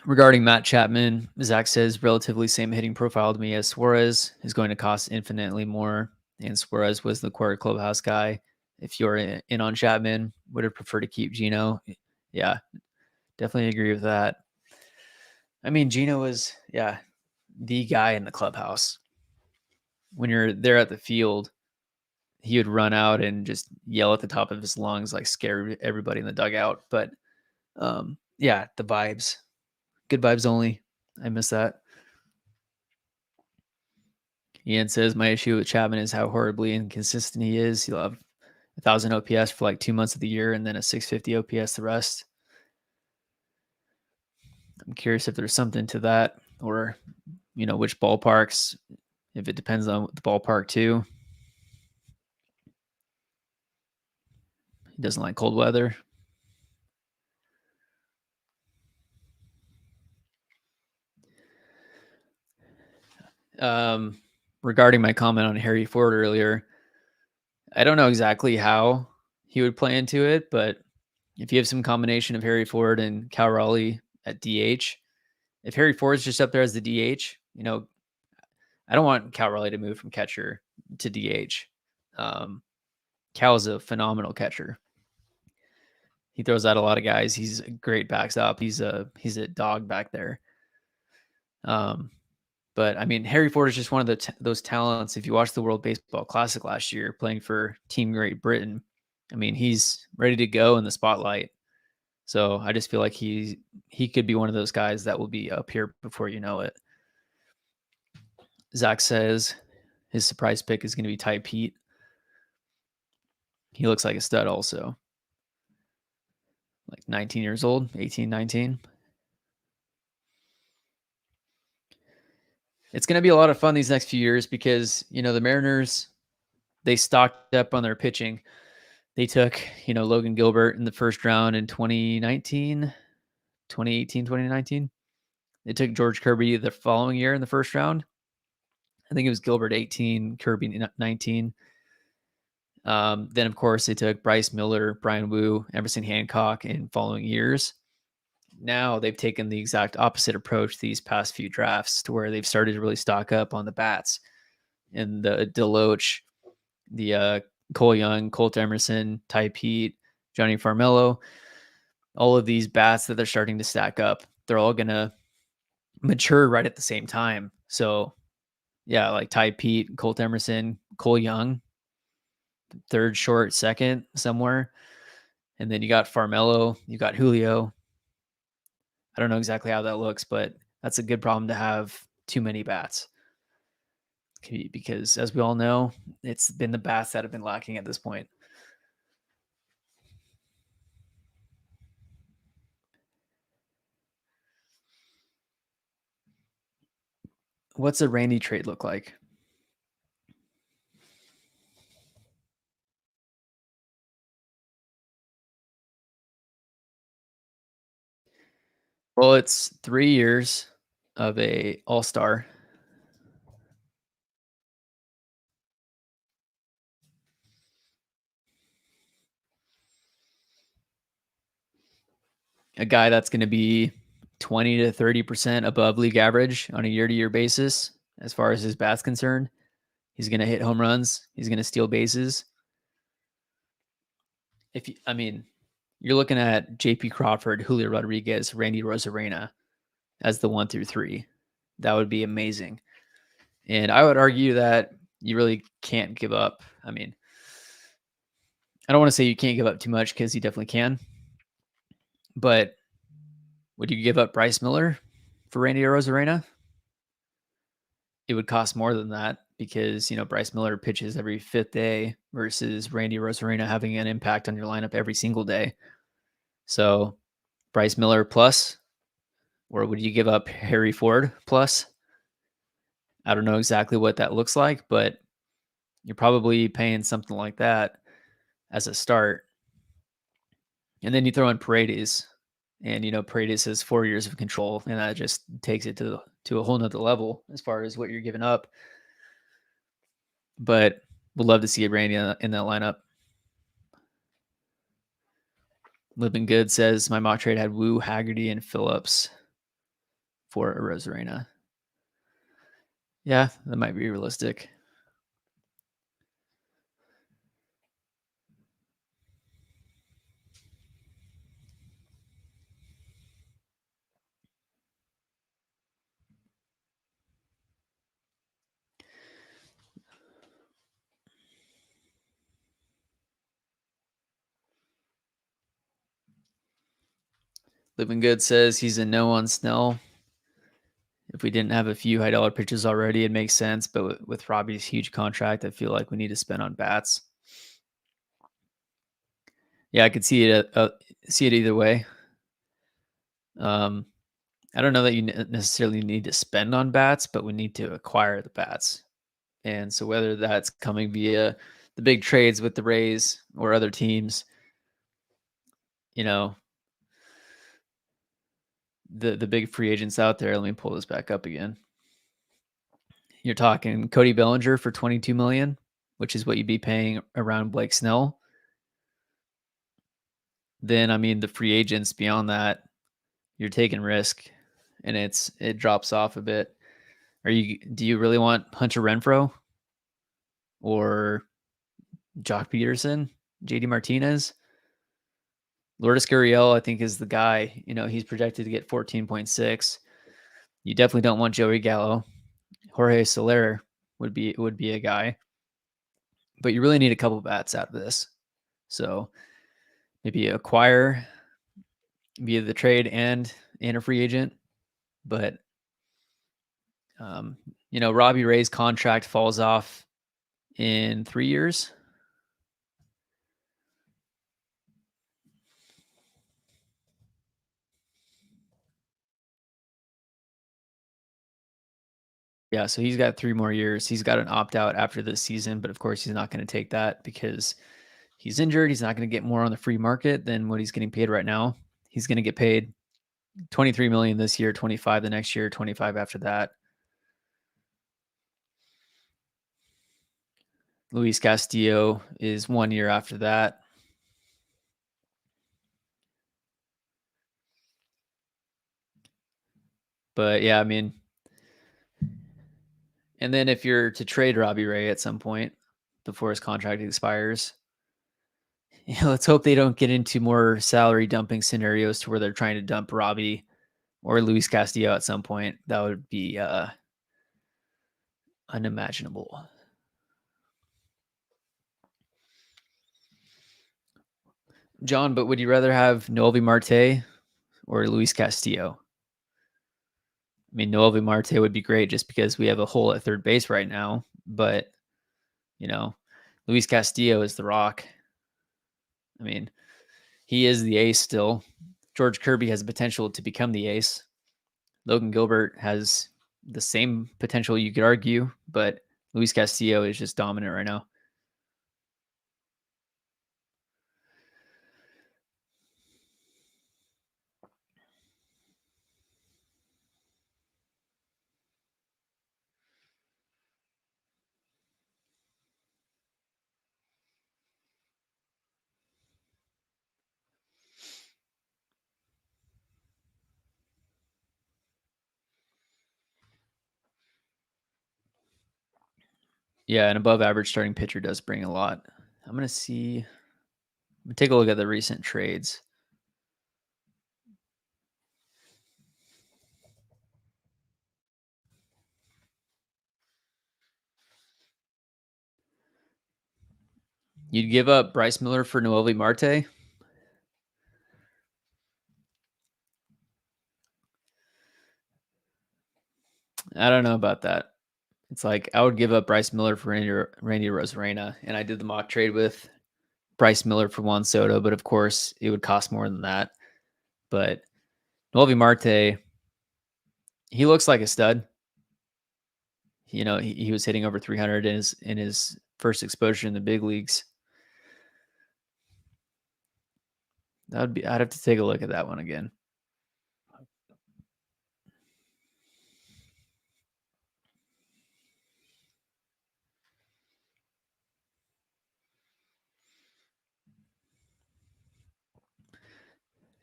Regarding Matt Chapman, Zach says relatively same hitting profile to me as Suarez is going to cost infinitely more. And Suarez was the quarter clubhouse guy. If you're in on Chapman, would have preferred to keep Gino. Yeah, definitely agree with that. I mean, Gino was, the guy in the clubhouse. When you're there at the field, he would run out and just yell at the top of his lungs, like scare everybody in the dugout. But the vibes, good vibes only. I miss that. Ian says, my issue with Chapman is how horribly inconsistent he is. He'll have 1,000 OPS for like 2 months of the year and then a 650 OPS the rest. I'm curious if there's something to that, or, which ballparks, if it depends on the ballpark too. He doesn't like cold weather. Regarding my comment on Harry Ford earlier, I don't know exactly how he would play into it, but if you have some combination of Harry Ford and Cal Raleigh at DH, if Harry Ford's just up there as the DH, I don't want Cal Raleigh to move from catcher to DH. Cal is a phenomenal catcher. He throws out a lot of guys. He's a great backstop. He's a dog back there. But I mean, Harry Ford is just one of those talents. If you watch the World Baseball Classic last year, playing for Team Great Britain, I mean, he's ready to go in the spotlight. So I just feel like he could be one of those guys that will be up here before you know it. Zach says his surprise pick is going to be Ty Pete. He looks like a stud also. Like 19 years old, 18, 19. It's going to be a lot of fun these next few years because, the Mariners, they stocked up on their pitching. They took, Logan Gilbert in the first round in 2018, 2019. They took George Kirby the following year in the first round. I think it was Gilbert 18, Kirby 19. Then, of course, they took Bryce Miller, Brian Wu, Emerson Hancock in following years. Now they've taken the exact opposite approach these past few drafts, to where they've started to really stock up on the bats. And the Deloach, the Cole Young, Colt Emerson, Ty Pete, Johnny Farmello, all of these bats that they're starting to stack up, they're all going to mature right at the same time. So, like Ty Pete, Colt Emerson, Cole Young, third, short, second, somewhere. And then you got Farmello, you got Julio. I don't know exactly how that looks, but that's a good problem to have too many bats. Because as we all know, it's been the bats that have been lacking at this point. What's a Randy trade look like? Well, it's 3 years of a all-star. A guy that's gonna be 20 to 30% above league average on a year-to-year basis as far as his bat's concerned. He's gonna hit home runs. He's gonna steal bases. If you, I mean, you're looking at J.P. Crawford, Julio Rodriguez, Randy Rosarena as the 1 through 3. That would be amazing. And I would argue that you really can't give up. I mean, I don't want to say you can't give up too much because you definitely can. But would you give up Bryce Miller for Randy Rosarena? It would cost more than that because, Bryce Miller pitches every fifth day versus Randy Rosarena having an impact on your lineup every single day. So Bryce Miller plus, or would you give up Harry Ford plus? I don't know exactly what that looks like, but you're probably paying something like that as a start. And then you throw in Paredes, and Paredes has 4 years of control, and that just takes it to a whole nother level as far as what you're giving up. But would love to see Randy in that lineup. Living Good says my mock trade had Wu, Haggerty, and Phillips for a Rosarena. Yeah, that might be realistic. Living Good says he's a no on Snell. If we didn't have a few high dollar pitchers already, it makes sense. But with Robbie's huge contract, I feel like we need to spend on bats. Yeah, I could see it either way. I don't know that you necessarily need to spend on bats, but we need to acquire the bats. And so whether that's coming via the big trades with the Rays or other teams, you know, the big free agents out there. Let me pull this back up again. You're talking Cody Bellinger for $22 million, which is what you'd be paying around Blake Snell. Then, I mean, the free agents beyond that, you're taking risk, and it drops off a bit. Do you really want Hunter Renfroe or Jock Peterson, JD Martinez? Lourdes Gurriel, I think, is the guy. He's projected to get 14.6. You definitely don't want Joey Gallo. Jorge Soler would be a guy, but you really need a couple bats out of this. So maybe acquire via the trade and a free agent. But Robbie Ray's contract falls off in 3 years. Yeah, so he's got 3 more years. He's got an opt out after this season, but of course he's not going to take that because he's injured. He's not going to get more on the free market than what he's getting paid right now. He's going to get paid 23 million this year, 25 the next year, 25 after that. Luis Castillo is 1 year after that. But yeah, I mean, and then if you're to trade Robbie Ray at some point before his contract expires, let's hope they don't get into more salary dumping scenarios to where they're trying to dump Robbie or Luis Castillo at some point. That would be unimaginable. John, but would you rather have Noelvi Marte or Luis Castillo? I mean, Noelvi Marte would be great just because we have a hole at third base right now, but Luis Castillo is the rock. I mean, he is the ace still. George Kirby has the potential to become the ace. Logan Gilbert has the same potential, you could argue, but Luis Castillo is just dominant right now. Yeah, an above average starting pitcher does bring a lot. I'm gonna see. I'm gonna take a look at the recent trades. You'd give up Bryce Miller for Noelvi Marte? I don't know about that. It's like I would give up Bryce Miller for Randy Rosarena, and I did the mock trade with Bryce Miller for Juan Soto, but of course it would cost more than that. But Noelvi Marte, he looks like a stud. He was hitting over 300 in his first exposure in the big leagues. I'd have to take a look at that one again.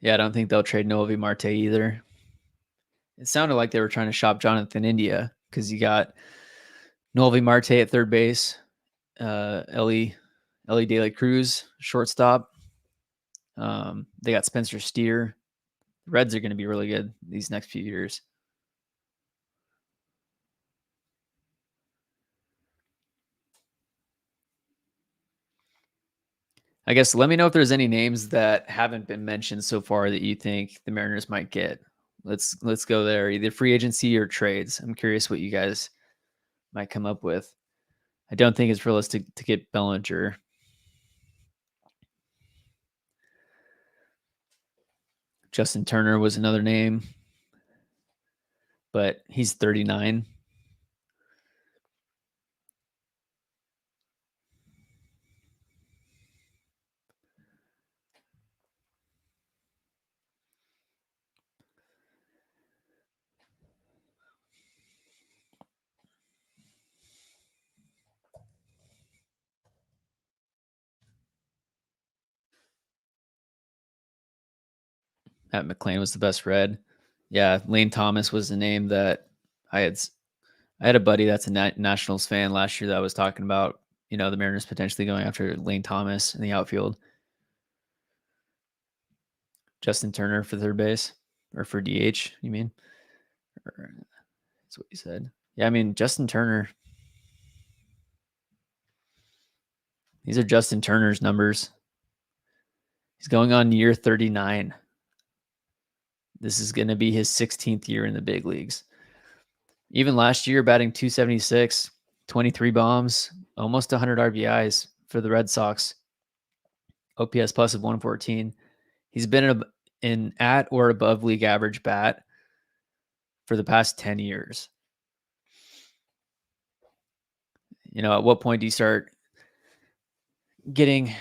Yeah, I don't think they'll trade Noelvi Marte either. It sounded like they were trying to shop Jonathan India because you got Noelvi Marte at third base, Ellie De La Cruz shortstop. They got Spencer Steer. The Reds are going to be really good these next few years. I guess let me know if there's any names that haven't been mentioned so far that you think the Mariners might get. Let's go there, either free agency or trades. I'm curious what you guys might come up with. I don't think it's realistic to get Bellinger. Justin Turner was another name, but he's 39. Matt McClain was the best red. Yeah, Lane Thomas was the name that I had. I had a buddy that's a Nationals fan last year that was talking about, the Mariners potentially going after Lane Thomas in the outfield. Justin Turner for third base or for DH, you mean? That's what you said. Yeah, I mean, Justin Turner. These are Justin Turner's numbers. He's going on year 39. This is going to be his 16th year in the big leagues. Even last year, batting 276, 23 bombs, almost 100 RBIs for the Red Sox. OPS plus of 114. He's been in at or above league average bat for the past 10 years. At what point do you start getting,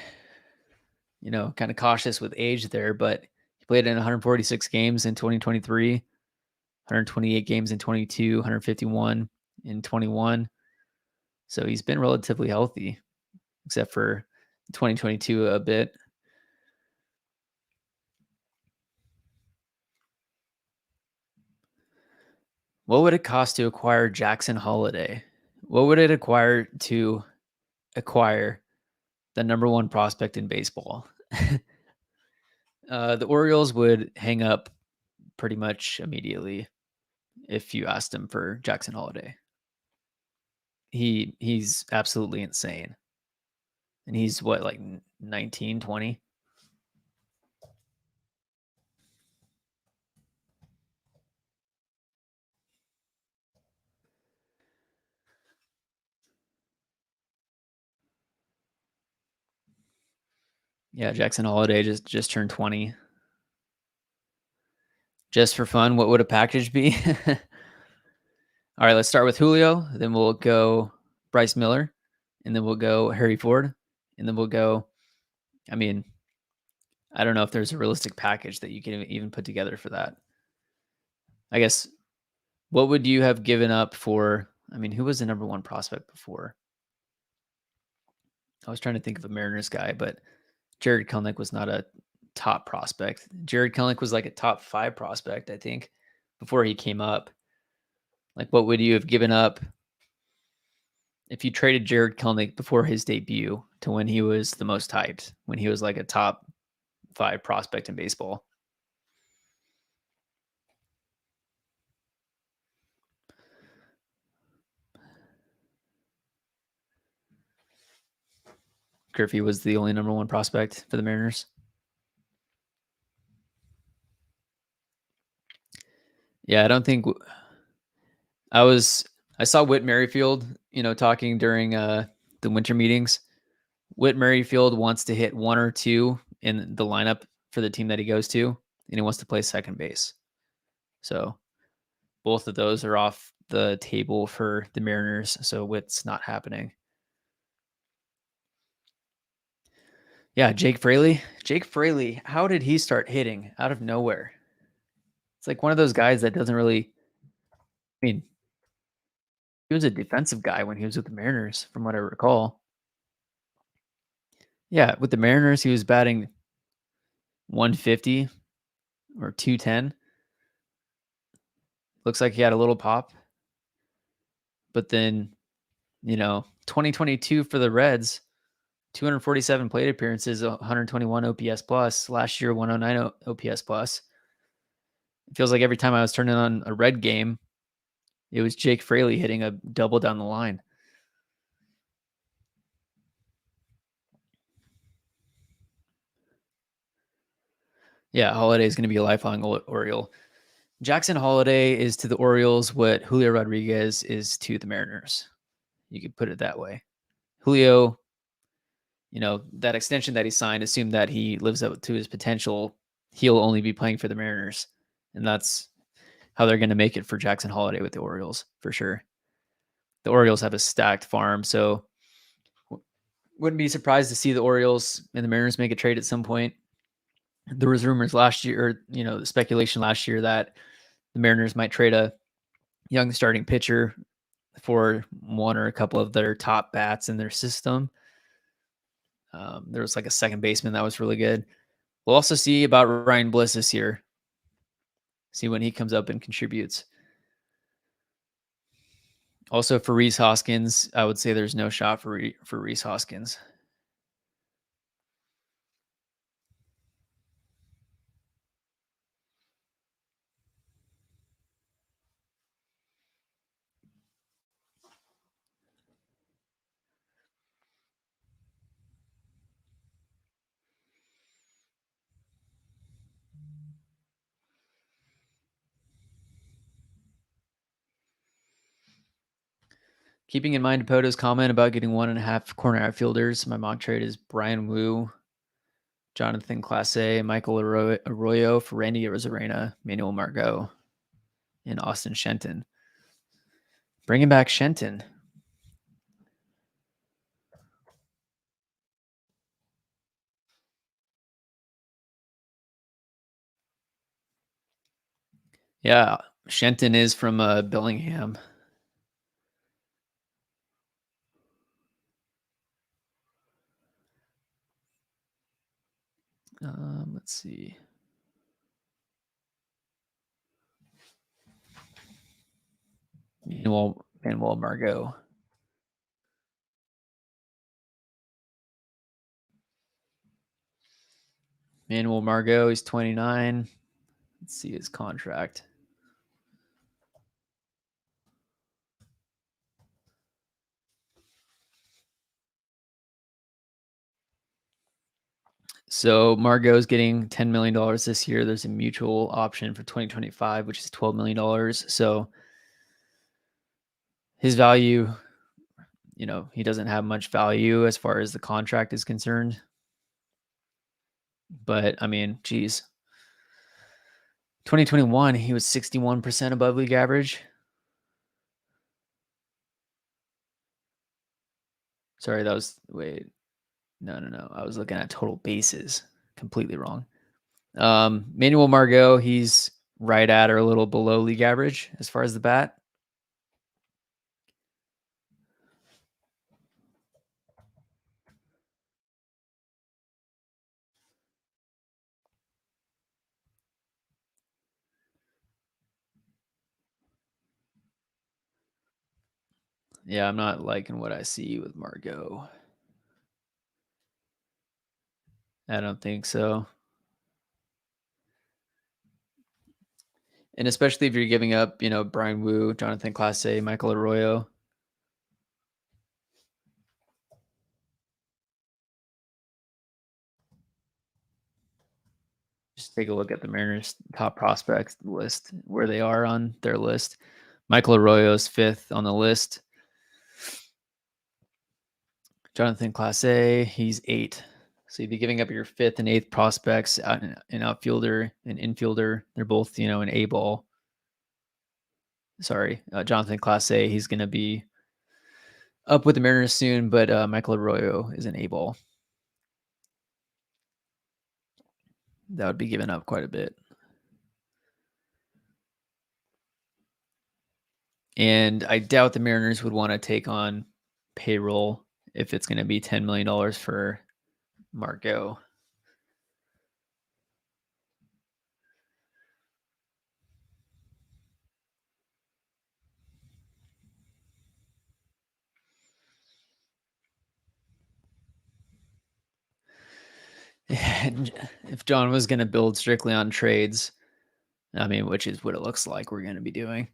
kind of cautious with age there? But he played in 146 games in 2023, 128 games in 22, 151 in 21. So he's been relatively healthy, except for 2022 a bit. What would it cost to acquire Jackson Holiday? What would it acquire to acquire the number one prospect in baseball? The Orioles would hang up pretty much immediately if you asked him for Jackson Holiday. He's absolutely insane. And he's what, like 19, 20? Yeah, Jackson Holiday just turned 20. Just for fun, what would a package be? All right, let's start with Julio. Then we'll go Bryce Miller, and then we'll go Harry Ford, and then we'll go. I mean, I don't know if there's a realistic package that you can even put together for that. I guess what would you have given up for? I mean, who was the number one prospect before? I was trying to think of a Mariners guy, but Jared Kelenic was not a top prospect. Jared Kelenic was like a top 5 prospect, I think, before he came up. Like, what would you have given up if you traded Jared Kelenic before his debut to when he was the most hyped, when he was like a top 5 prospect in baseball? Griffey was the only number one prospect for the Mariners. Yeah, I don't think I saw Whit Merrifield, talking during the winter meetings. Whit Merrifield wants to hit 1 or 2 in the lineup for the team that he goes to, and he wants to play second base. So both of those are off the table for the Mariners. So Whit's not happening. Yeah, Jake Fraley. Jake Fraley, how did he start hitting out of nowhere? It's like one of those guys that doesn't really. I mean, he was a defensive guy when he was with the Mariners, from what I recall. Yeah, with the Mariners, he was batting 150 or 210. Looks like he had a little pop. But then, 2022 for the Reds, 247 plate appearances, 121 OPS plus. Last year, 109 OPS plus. It feels like every time I was turning on a Red game, it was Jake Fraley hitting a double down the line. Yeah, Holiday is going to be a lifelong Oriole. Jackson Holiday is to the Orioles what Julio Rodriguez is to the Mariners. You could put it that way. Julio, that extension that he signed, assumed that he lives up to his potential. He'll only be playing for the Mariners. And that's how they're going to make it for Jackson Holiday with the Orioles, for sure. The Orioles have a stacked farm, so wouldn't be surprised to see the Orioles and the Mariners make a trade at some point. There was rumors last year, the speculation last year that the Mariners might trade a young starting pitcher for one or a couple of their top bats in their system. There was like a second baseman that was really good. We'll also see about Ryan Bliss this year. See when he comes up and contributes. Also for Rhys Hoskins, I would say there's no shot for Rhys Hoskins. Keeping in mind Poto's comment about getting 1.5 corner outfielders, my mock trade is Brian Wu, Jonathan Clase, Michael Arroyo for Randy Arozarena, Manuel Margot, and Austin Shenton. Bringing back Shenton. Yeah, Shenton is from Bellingham. Let's see. Manuel Margot. Manuel Margot, he's 29. Let's see his contract. So Margot's getting $10 million this year. There's a mutual option for 2025, which is $12 million. So his value, he doesn't have much value as far as the contract is concerned. But I mean, geez. 2021, he was 61% above league average. Sorry, that was wait. No. I was looking at total bases. Completely wrong. Manuel Margot, he's right at or a little below league average as far as the bat. Yeah, I'm not liking what I see with Margot. I don't think so. And especially if you're giving up, Brian Wu, Jonathan Clase, Michael Arroyo. Just take a look at the Mariners' top prospects list, where they are on their list. Michael Arroyo is 5th on the list. Jonathan Clase, he's 8. So you'd be giving up your 5th and 8th prospects, an outfielder, an infielder. They're both, an A ball. Sorry, Jonathan Clase, he's going to be up with the Mariners soon, but Michael Arroyo is an A ball. That would be giving up quite a bit. And I doubt the Mariners would want to take on payroll if it's going to be $10 million for Margot. If John was going to build strictly on trades, which is what it looks like we're going to be doing.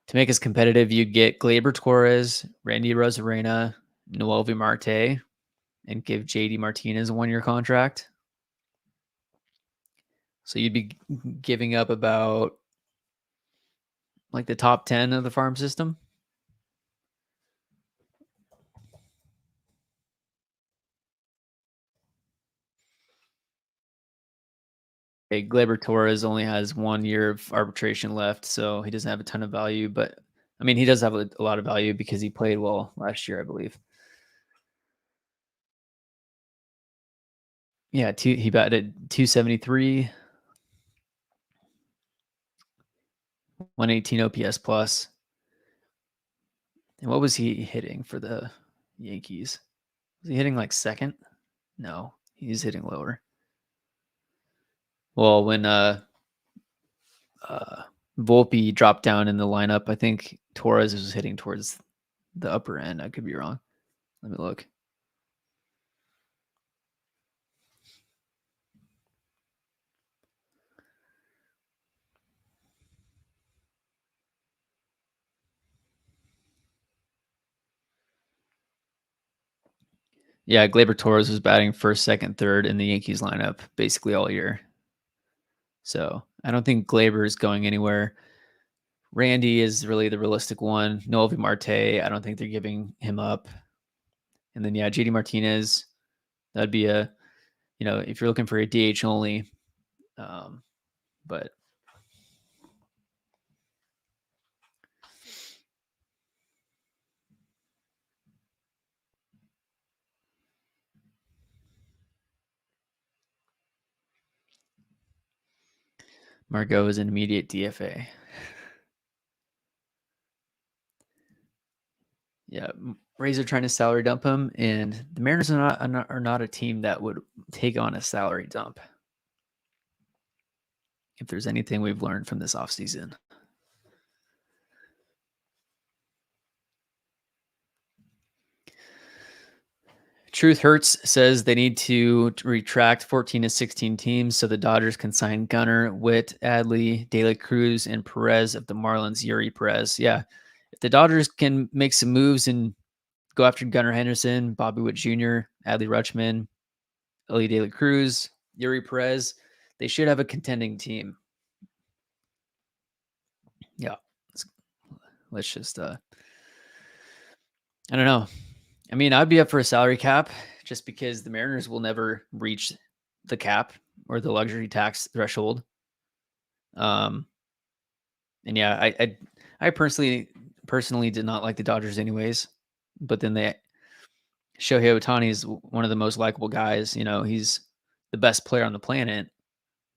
To make us competitive, you get Gleyber Torres, Randy Rosarena, Noelvi Marte, and give JD Martinez a 1-year contract. So you'd be giving up about like the top 10 of the farm system. Okay, Gleyber Torres only has 1 year of arbitration left, so he doesn't have a ton of value. But he does have a lot of value because he played well last year, I believe. Yeah, he batted 273, 118 OPS plus. And what was he hitting for the Yankees? Was he hitting like second? No, he's hitting lower. Well, when Volpe dropped down in the lineup, I think Torres was hitting towards the upper end. I could be wrong. Let me look. Yeah, Gleyber Torres was batting first, second, third in the Yankees lineup basically all year. So I don't think Gleyber is going anywhere. Randy is really the realistic one. Noelvi Marte, I don't think they're giving him up. And then JD Martinez, that'd be if you're looking for a DH only. But Margot is an immediate DFA. Yeah, Rays are trying to salary dump him, and the Mariners are not a team that would take on a salary dump. If there's anything we've learned from this offseason. Truth Hurts says they need to retract 14 to 16 teams so the Dodgers can sign Gunnar, Witt, Adley, De La Cruz, and Perez of the Marlins, Yuri Perez. Yeah, if the Dodgers can make some moves and go after Gunnar Henderson, Bobby Witt Jr., Adley Rutschman, Ellie De La Cruz, Yuri Perez, they should have a contending team. Yeah, let's just I don't know. I'd be up for a salary cap just because the Mariners will never reach the cap or the luxury tax threshold. And yeah, I personally did not like the Dodgers anyways, but then Shohei Ohtani is one of the most likable guys. He's the best player on the planet,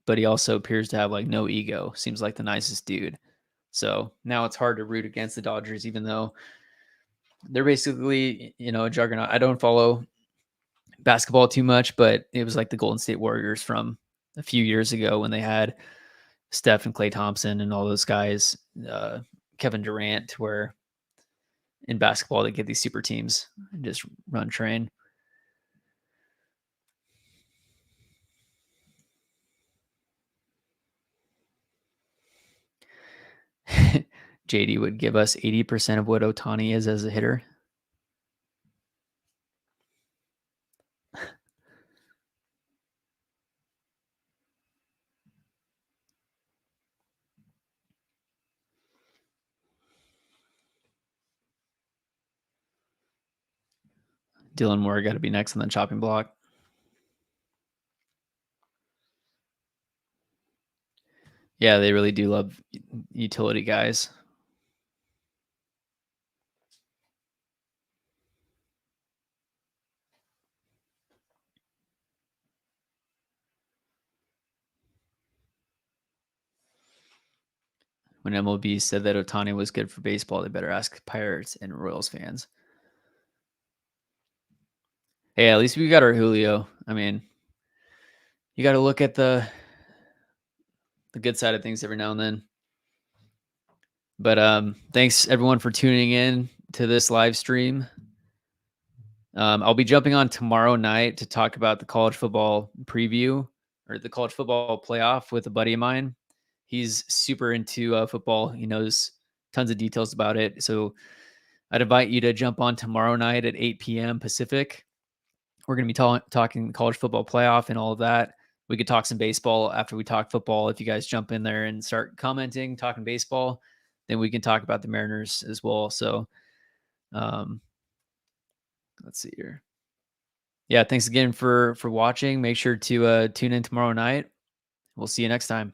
but he also appears to have like no ego. Seems like the nicest dude. So now it's hard to root against the Dodgers, even though they're basically, a juggernaut. I don't follow basketball too much, but it was like the Golden State Warriors from a few years ago when they had Steph and Klay Thompson and all those guys, Kevin Durant, where in basketball they get these super teams and just run train. JD would give us 80% of what Ohtani is as a hitter. Dylan Moore got to be next on the chopping block. Yeah, they really do love utility guys. When MLB said that Ohtani was good for baseball, they better ask Pirates and Royals fans. Hey, at least we got our Julio. I mean, you got to look at the good side of things every now and then. But thanks everyone for tuning in to this live stream. I'll be jumping on tomorrow night to talk about the college football preview or the college football playoff with a buddy of mine. He's super into football. He knows tons of details about it. So I'd invite you to jump on tomorrow night at 8 p.m. Pacific. We're going to be talking college football playoff and all of that. We could talk some baseball after we talk football. If you guys jump in there and start commenting, talking baseball, then we can talk about the Mariners as well. So let's see here. Yeah, thanks again for watching. Make sure to tune in tomorrow night. We'll see you next time.